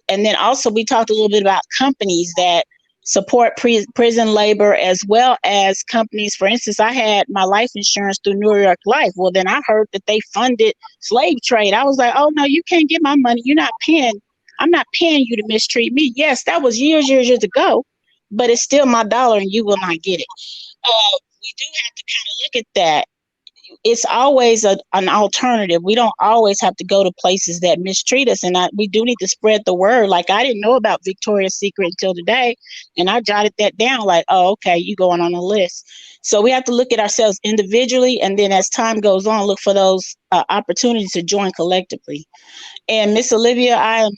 then also we talked a little bit about companies that support prison labor, as well as companies. For instance, I had my life insurance through New York Life. Well, then I heard that they funded slave trade. I was like, oh no, you can't get my money. I'm not paying you to mistreat me. Yes, that was years ago, but it's still my dollar and you will not get it. We do have to kind of look at that. It's always an alternative. We don't always have to go to places that mistreat us. And we do need to spread the word. Like, I didn't know about Victoria's Secret until today, and I jotted that down like, oh, okay, you going on the list. So we have to look at ourselves individually, and then as time goes on, look for those opportunities to join collectively. And Miss Olivia, I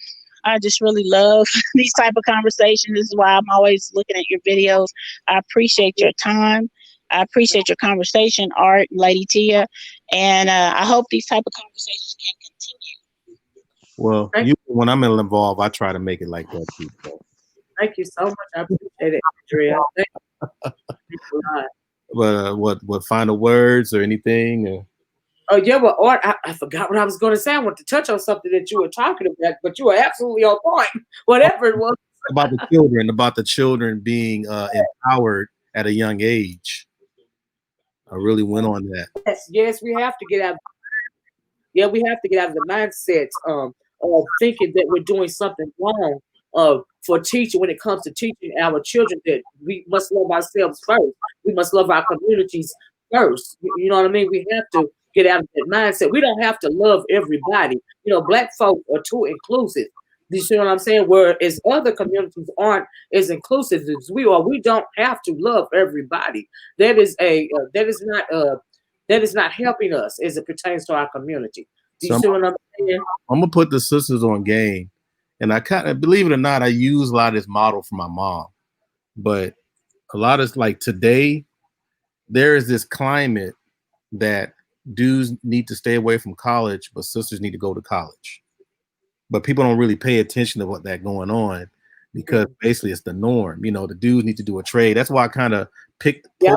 just really love these type of conversations. This is why I'm always looking at your videos. I appreciate your time. I appreciate your conversation, Art, Lady Tia, and I hope these type of conversations can continue. Well, when I'm involved, I try to make it like that too. So. Thank you so much. I appreciate it, Andrea. Thank you a lot. But what final words or anything? Or? Oh yeah, well, Art, I forgot what I was going to say. I want to touch on something that you were talking about, but you were absolutely on point. Whatever it was about the children being empowered at a young age. I really went on that. Yes, we have to get out. We have to get out of the mindset of thinking that we're doing something wrong. For teaching, when it comes to teaching our children, that we must love ourselves first. We must love our communities first. You know what I mean? We have to get out of that mindset. We don't have to love everybody. Black folk are too inclusive. You see what I'm saying? Whereas other communities aren't as inclusive as we are. We don't have to love everybody. That is not helping us as it pertains to our community. Do you see what I'm saying? I'm gonna put the sisters on game, and I kind of, believe it or not, I use a lot of this model from my mom. But a lot of, like, today, there is this climate that dudes need to stay away from college, but sisters need to go to college. But people don't really pay attention to what that's going on, because basically it's the norm. The dudes need to do a trade. That's why I kind of poked that.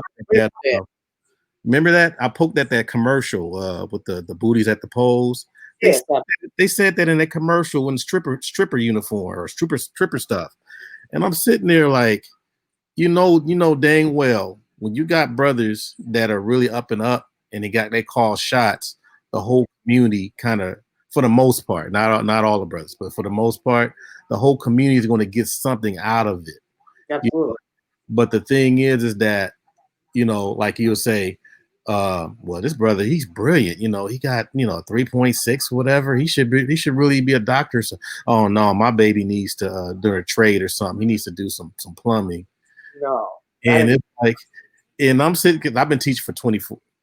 Remember that? I poked at that commercial with the booties at the polls. They said that in that commercial in stripper uniform or stripper stuff. And I'm sitting there like, dang well, when you got brothers that are really up and they call shots, the whole community kind of, for the most part, not all the brothers, but for the most part, the whole community is going to get something out of it. But the thing is that, like you'll say, well, this brother, he's brilliant. He got 3.6, whatever. He should really be a doctor. So, oh no, my baby needs to do a trade or something. He needs to do some plumbing. No, and it's like, and I'm sitting, because I've been teaching for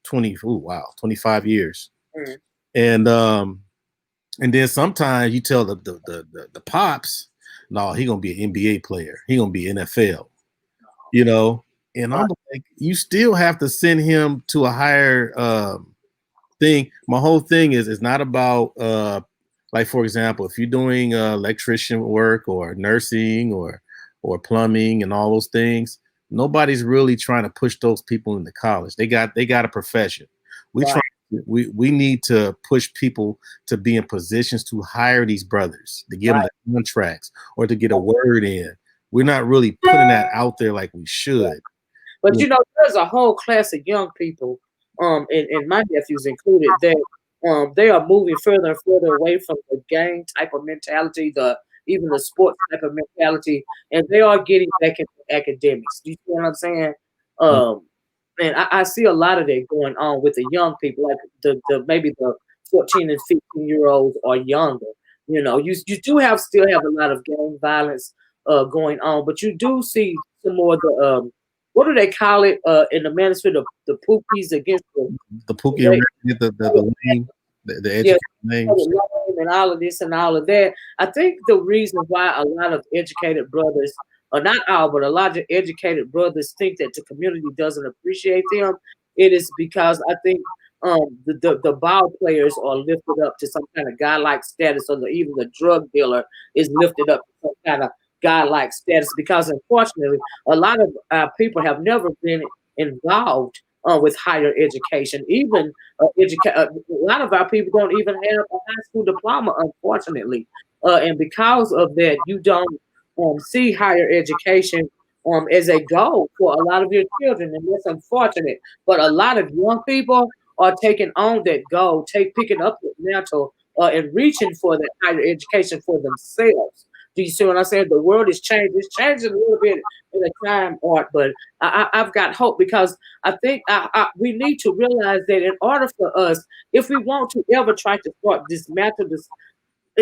25 years, and then sometimes you tell the pops, no, he gonna be an NBA player. He gonna be NFL, And I'm like, you still have to send him to a higher thing. My whole thing is, it's not about like, for example, if you're doing electrician work or nursing or plumbing and all those things, nobody's really trying to push those people into college. They got a profession. We need to push people to be in positions to hire these brothers, to give them the contracts or to get a word in. We're not really putting that out there like we should. But there's a whole class of young people, and my nephews included, that they are moving further and further away from the gang type of mentality, even the sports type of mentality, and they are getting back into academics. Do you see what I'm saying? And I see a lot of that going on with the young people, like the maybe the 14 and 15-year-olds or younger. You know, you still have a lot of gang violence going on, but you do see some more of the what do they call it in the ministry, the pookies against the pookie, the lane, the educated names, and all of this and all of that. I think the reason why a lot of educated brothers, or not all, but a lot of educated brothers think that the community doesn't appreciate them, it is because I think the ball players are lifted up to some kind of godlike status, or even the drug dealer is lifted up to some kind of godlike status, because unfortunately a lot of people have never been involved with higher education. Even a lot of our people don't even have a high school diploma, unfortunately, and because of that, you don't see higher education as a goal for a lot of your children, and that's unfortunate. But a lot of young people are taking on that goal, picking up the mantle, and reaching for that higher education for themselves. Do you see what I'm saying? The world is changing. It's changing a little bit in a time, Art, but I've got hope, because I think we need to realize that in order for us, if we want to ever try to dismantle this,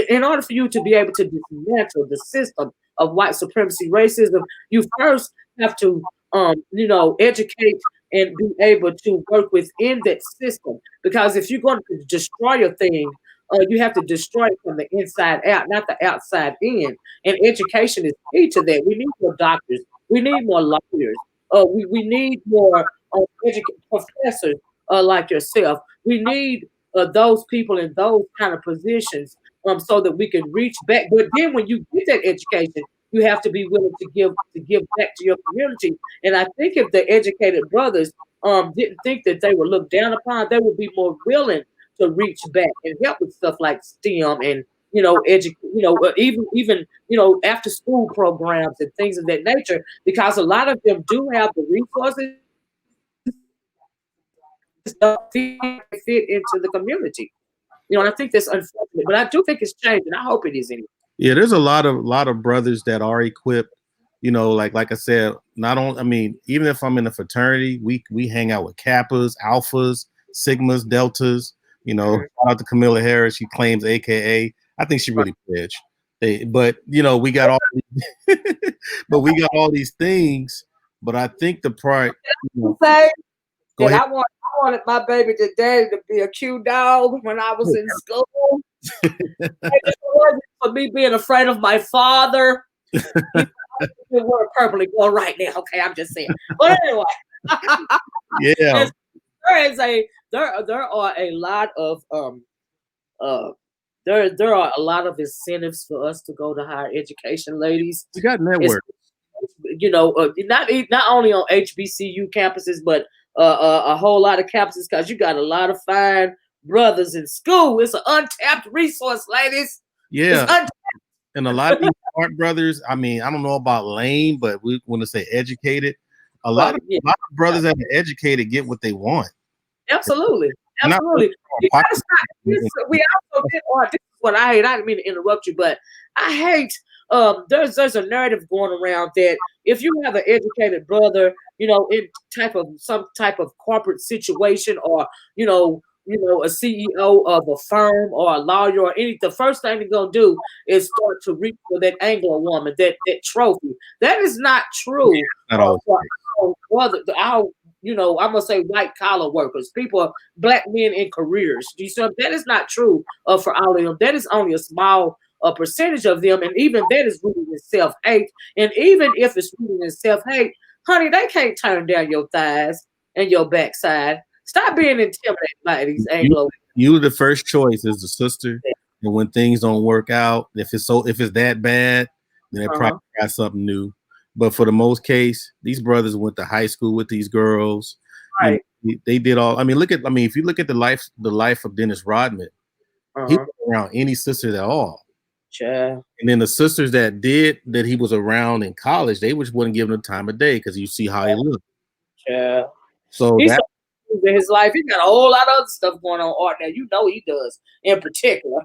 in order for you to be able to dismantle the system of white supremacy, racism, you first have to, educate and be able to work within that system. Because if you're going to destroy a thing, you have to destroy it from the inside out, not the outside in. And education is key to that. We need more doctors. We need more lawyers. We need more professors like yourself. We need those people in those kind of positions, so that we can reach back. But then when you get that education, you have to be willing to give back to your community. And I think if the educated brothers didn't think that they were looked down upon, they would be more willing to reach back and help with stuff like STEM and even after school programs and things of that nature, because a lot of them do have the resources, don't fit into the community. And I think that's unfortunate, but I do think it's changing. I hope it is anyway. Yeah, there's a lot of brothers that are equipped. Like I said, not only, I mean, even if I'm in a fraternity, we hang out with Kappas, Alphas, Sigmas, Deltas. Shout out to Camilla Harris. She claims AKA. I think she really pledged. But we got all but we got all these things. But I think the part I wanted my baby today to be a cute dog when I was in school. For me being afraid of my father. We're purpley going right now. Okay, I'm just saying. But anyway. Yeah. There are a lot of there are a lot of incentives for us to go to higher education, ladies. We got network. Not only on HBCU campuses, but a whole lot of campuses, because you got a lot of fine brothers in school. It's an untapped resource, ladies. Yeah. And a lot of these smart brothers, I mean, I don't know about lame, but we want to say educated. A lot of brothers that are educated get what they want. Absolutely. Absolutely. We also get on. This is what I hate. I didn't mean to interrupt you, but I hate there's a narrative going around that if you have an educated brother, in some type of corporate situation, or a CEO of a firm or a lawyer or anything, the first thing they're gonna do is start to reach for that Anglo woman, that trophy. That is not true. Not all. I'm gonna say white collar workers, people, black men in careers. Do you see? That is not true for all of them. That is only a small percentage of them, and even that is rooted in self-hate. And even if it's rooted in self-hate, honey, they can't turn down your thighs and your backside. Stop being intimidated by these Anglo. You the first choice is the sister, and when things don't work out, if it's that bad, then they probably try something new. But for the most case, these brothers went to high school with these girls. Right. They did all. I mean, if you look at the life of Dennis Rodman, he wasn't around any sisters at all. Yeah. And then the sisters that he was around in college, they just wouldn't give him the time of day, because you see how he looked. Yeah. So in his life. He got a whole lot of other stuff going on, Art. Now you know he does in particular.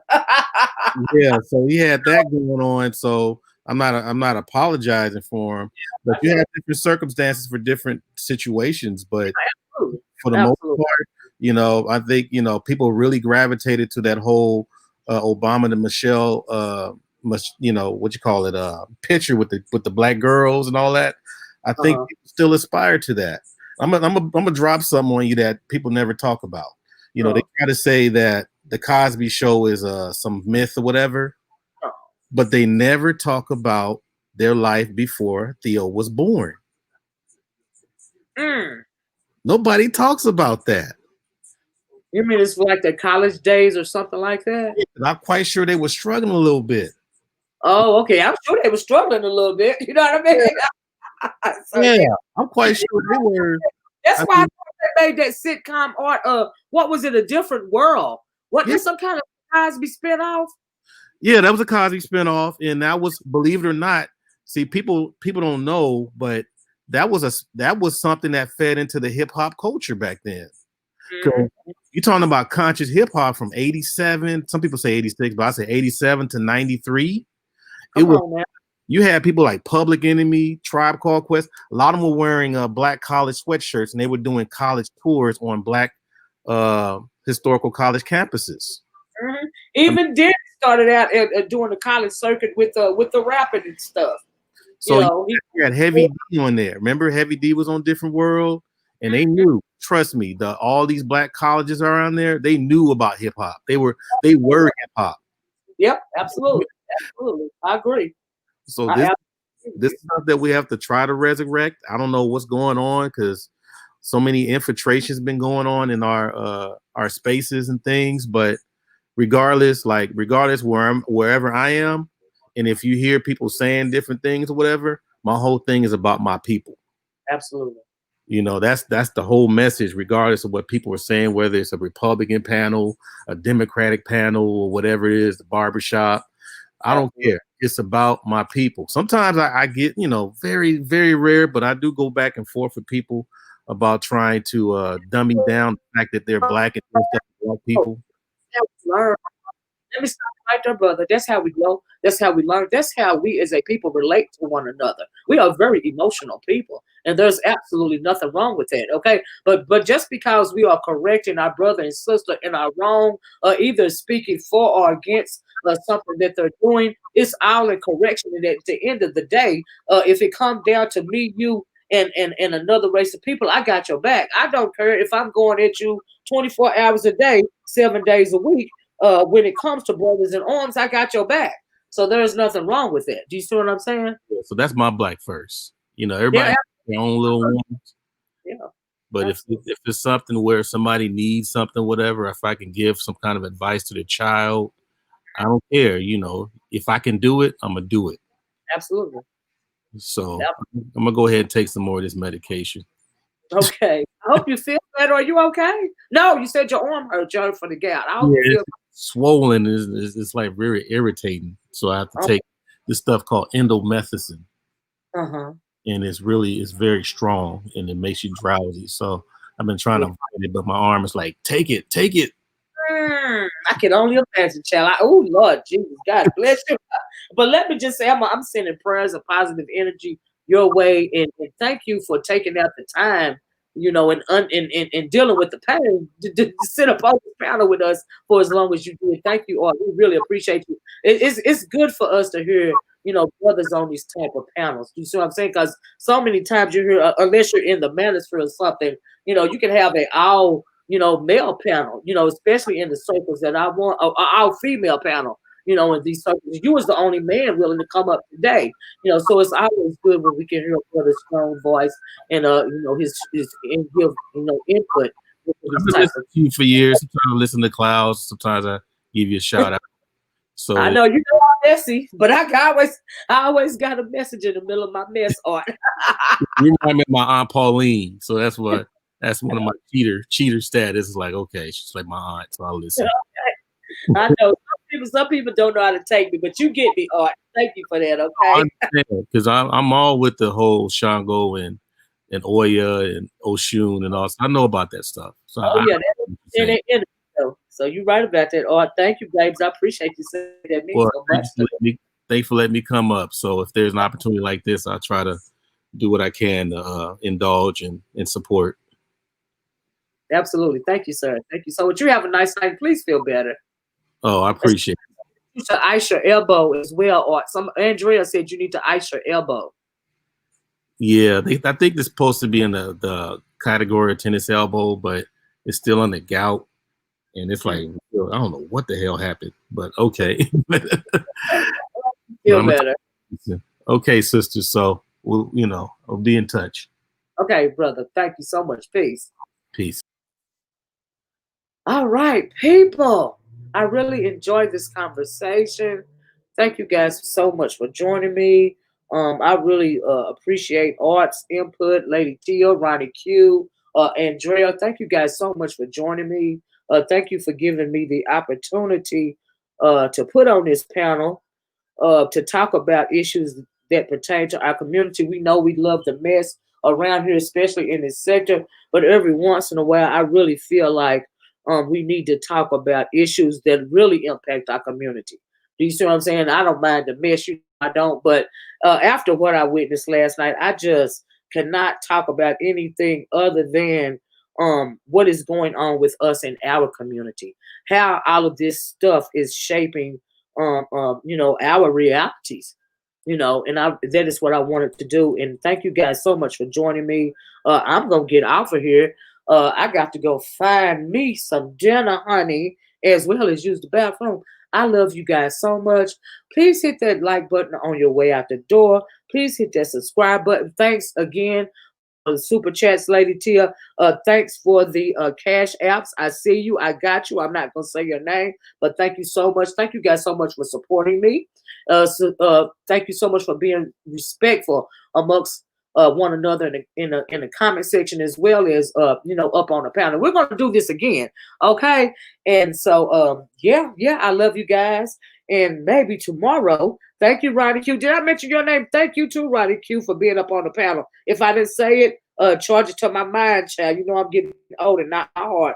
Yeah, so he had that going on. So I'm not apologizing for him, but you have different circumstances for different situations. But Absolutely. for the most part, you know, I think, you know, people really gravitated to that whole Obama to Michelle, you know, what you call it, picture with the black girls and all that. I think people still aspire to that. I'm gonna drop something on you that people never talk about. You know, they try to say that the Cosby Show is some myth or whatever, but they never talk about their life before Theo was born. Nobody talks about that. You mean it's like the college days or something like that? I'm quite sure they were struggling a little bit. Oh, okay. I'm sure they were struggling a little bit. You know what I mean? So, yeah, I'm quite sure they were. That's why they made that sitcom Art. What was it? A Different World? What was some kind of Cosby spinoff? Yeah, that was a Cosby spinoff, and that was, believe it or not, see, people don't know, but that was something that fed into the hip hop culture back then. You're talking about conscious hip hop from 87. Some people say 86, but I say 87 to 93. You had people like Public Enemy, Tribe Called Quest. A lot of them were wearing black college sweatshirts, and they were doing college tours on black historical college campuses. Even Dick started out doing the college circuit with the rapping and stuff. So you had Heavy D on there. Remember, Heavy D was on Different World, and they knew. Trust me, all these black colleges around there, they knew about hip hop. They were hip hop. Yep, absolutely. I agree. So this is stuff that we have to try to resurrect. I don't know what's going on because so many infiltrations been going on in our spaces and things. But regardless wherever I am, and if you hear people saying different things or whatever, my whole thing is about my people. Absolutely. You know, that's the whole message, regardless of what people are saying, whether it's a Republican panel, a Democratic panel, or whatever it is, the barbershop. I don't care. It's about my people. Sometimes I get, you know, very, very rare, but I do go back and forth with people about trying to dummy down the fact that they're black and black people. Let me stop right there, brother. That's how we grow. That's how we learn. That's how we as a people relate to one another. We are very emotional people, and there's absolutely nothing wrong with that. Okay, but just because we are correcting our brother and sister in our wrong, either speaking for or against something that they're doing, it's all in correction. And at the end of the day, if it comes down to me, you, and another race of people, I got your back. I don't care if I'm going at you 24 hours a day, 7 days a week. When it comes to brothers in arms, I got your back. So there's nothing wrong with that. Do you see what I'm saying? Yeah, so that's my black first. You know, everybody has their own little ones. Yeah. But if it's something where somebody needs something, whatever, if I can give some kind of advice to the child, I don't care. You know, if I can do it, I'm gonna do it. Absolutely. So I'm gonna go ahead and take some more of this medication. Okay. I hope you feel better. Are you okay? No, you said your arm hurt. You hurt for the gout. I hope you feel swollen is like very irritating. So I have to take this stuff called endomethacin. And it's very strong and it makes you drowsy. So I've been trying to avoid it, but my arm is like, take it. I can only imagine, child. Oh Lord Jesus, God bless you. But let me just say, I'm sending prayers of positive energy your way, and thank you for taking out the time, you know, and dealing with the pain to sit up on this panel with us for as long as you did. Thank you all. We really appreciate you. It's good for us to hear, you know, brothers on these type of panels. You see what I'm saying? Because so many times you hear, unless you're in the manosphere or something, you know, you can have a all, you know, male panel, you know, especially in the circles that I want, all female panel, you know, in these circles. You was the only man willing to come up today, you know, so it's always good when we can hear a brother's strong voice and, you know, his and give, you know, input. I've been listening to you for years. Sometimes I listen to Clouds. Sometimes I give you a shout out. So I know you know I'm messy, but I always got a message in the middle of my mess art. You remind me of my Aunt Pauline, so that's one of my cheater status. Is like, okay, she's like my aunt, so I'll listen. Okay. I know some people don't know how to take me, but you get me, Art. Thank you for that. Okay, because I'm all with the whole Shango and and Oya and Oshun and all. So I know about that stuff. So so you're right about that. Oh, thank you, babes. I appreciate you saying that. Means so much. Thanks for letting me come up. So if there's an opportunity like this, I'll try to do what I can to indulge and support. Absolutely. Thank you, sir. Thank you so much. You have a nice night. Please feel better. Oh, I appreciate it. You should ice your elbow as well. Or Andrea said you need to ice your elbow. Yeah, I think it's supposed to be in the category of tennis elbow, but it's still on the gout. And it's like, I don't know what the hell happened, but okay. Feel better. Okay, sister. So I'll be in touch. Okay, brother. Thank you so much. Peace. Peace. All right, people. I really enjoyed this conversation. Thank you guys so much for joining me. I really appreciate Art's input, Lady Tia, Ronnie Q, Andrea. Thank you guys so much for joining me. Thank you for giving me the opportunity to put on this panel to talk about issues that pertain to our community. We know we love the mess around here, especially in this sector, but every once in a while, I really feel like we need to talk about issues that really impact our community. Do you see what I'm saying? I don't mind the mess, I don't, but after what I witnessed last night, I just cannot talk about anything other than what is going on with us in our community, how all of this stuff is shaping, our realities, and that is what I wanted to do. And thank you guys so much for joining me. I'm going to get off of here. I got to go find me some dinner, honey, as well as use the bathroom. I love you guys so much. Please hit that like button on your way out the door. Please hit that subscribe button. Thanks again for the super chats, Lady Tia. Thanks for the cash apps. I see you. I got you. I'm not going to say your name, but thank you so much. Thank you guys so much for supporting me. Thank you so much for being respectful amongst one another in the comment section, as well as up on the panel. We're going to do this again, okay? And so I love you guys, and maybe tomorrow. Thank you, Roddy Q. Did I mention your name? Thank you too, Roddy Q, for being up on the panel. If I didn't say it, charge it to my mind, child. I'm getting old and not my heart.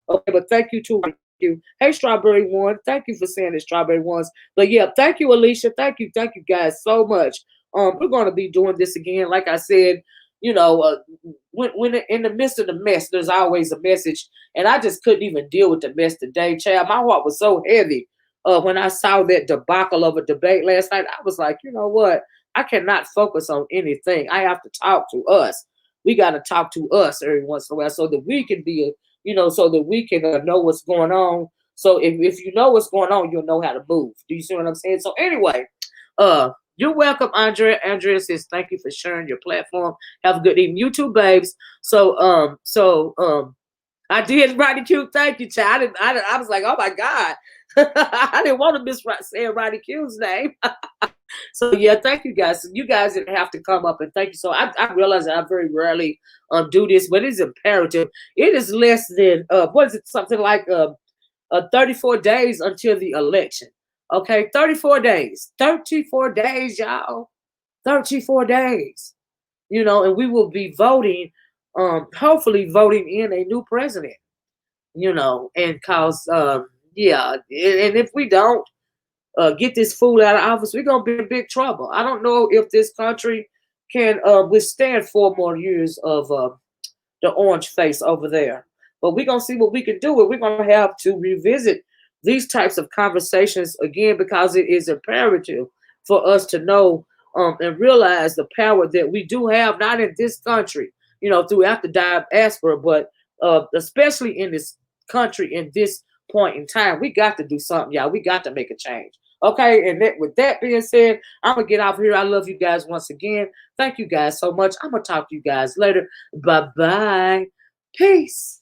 Okay, but thank you too, Roddy Q. Hey, Strawberry One. Thank you for saying the Strawberry Ones. But yeah, thank you, Alicia. Thank you guys so much. We're going to be doing this again. Like I said, when in the midst of the mess, there's always a message. And I just couldn't even deal with the mess today, child. My heart was so heavy when I saw that debacle of a debate last night. I was like, you know what? I cannot focus on anything. I have to talk to us. We got to talk to us every once in a while so that we can be, so that we can know what's going on. So if you know what's going on, you'll know how to move. Do you see what I'm saying? So anyway, you're welcome, Andrea. Andrea says, thank you for sharing your platform. Have a good evening. You too, babes. So I did Roddy Q. Thank you, child. I was like, oh my God. I didn't want to miss saying Roddy Q's name. So yeah, thank you guys. You guys didn't have to come up, and thank you. So I realize that I very rarely do this, but it's imperative. It is less than what is it? Something like 34 days until the election. Okay, 34 days. 34 days, y'all. 34 days. And we will be voting, hopefully voting in a new president. And cause and if we don't get this fool out of office, we're gonna be in big trouble. I don't know if this country can withstand 4 more years of the orange face over there. But we're gonna see what we can do. We're gonna have to revisit these types of conversations again, because it is imperative for us to know and realize the power that we do have, not in this country, throughout the diaspora, but especially in this country in this point in time. We got to do something, y'all. We got to make a change. Okay, and with that being said, I'm going to get off here. I love you guys once again. Thank you guys so much. I'm going to talk to you guys later. Bye-bye. Peace.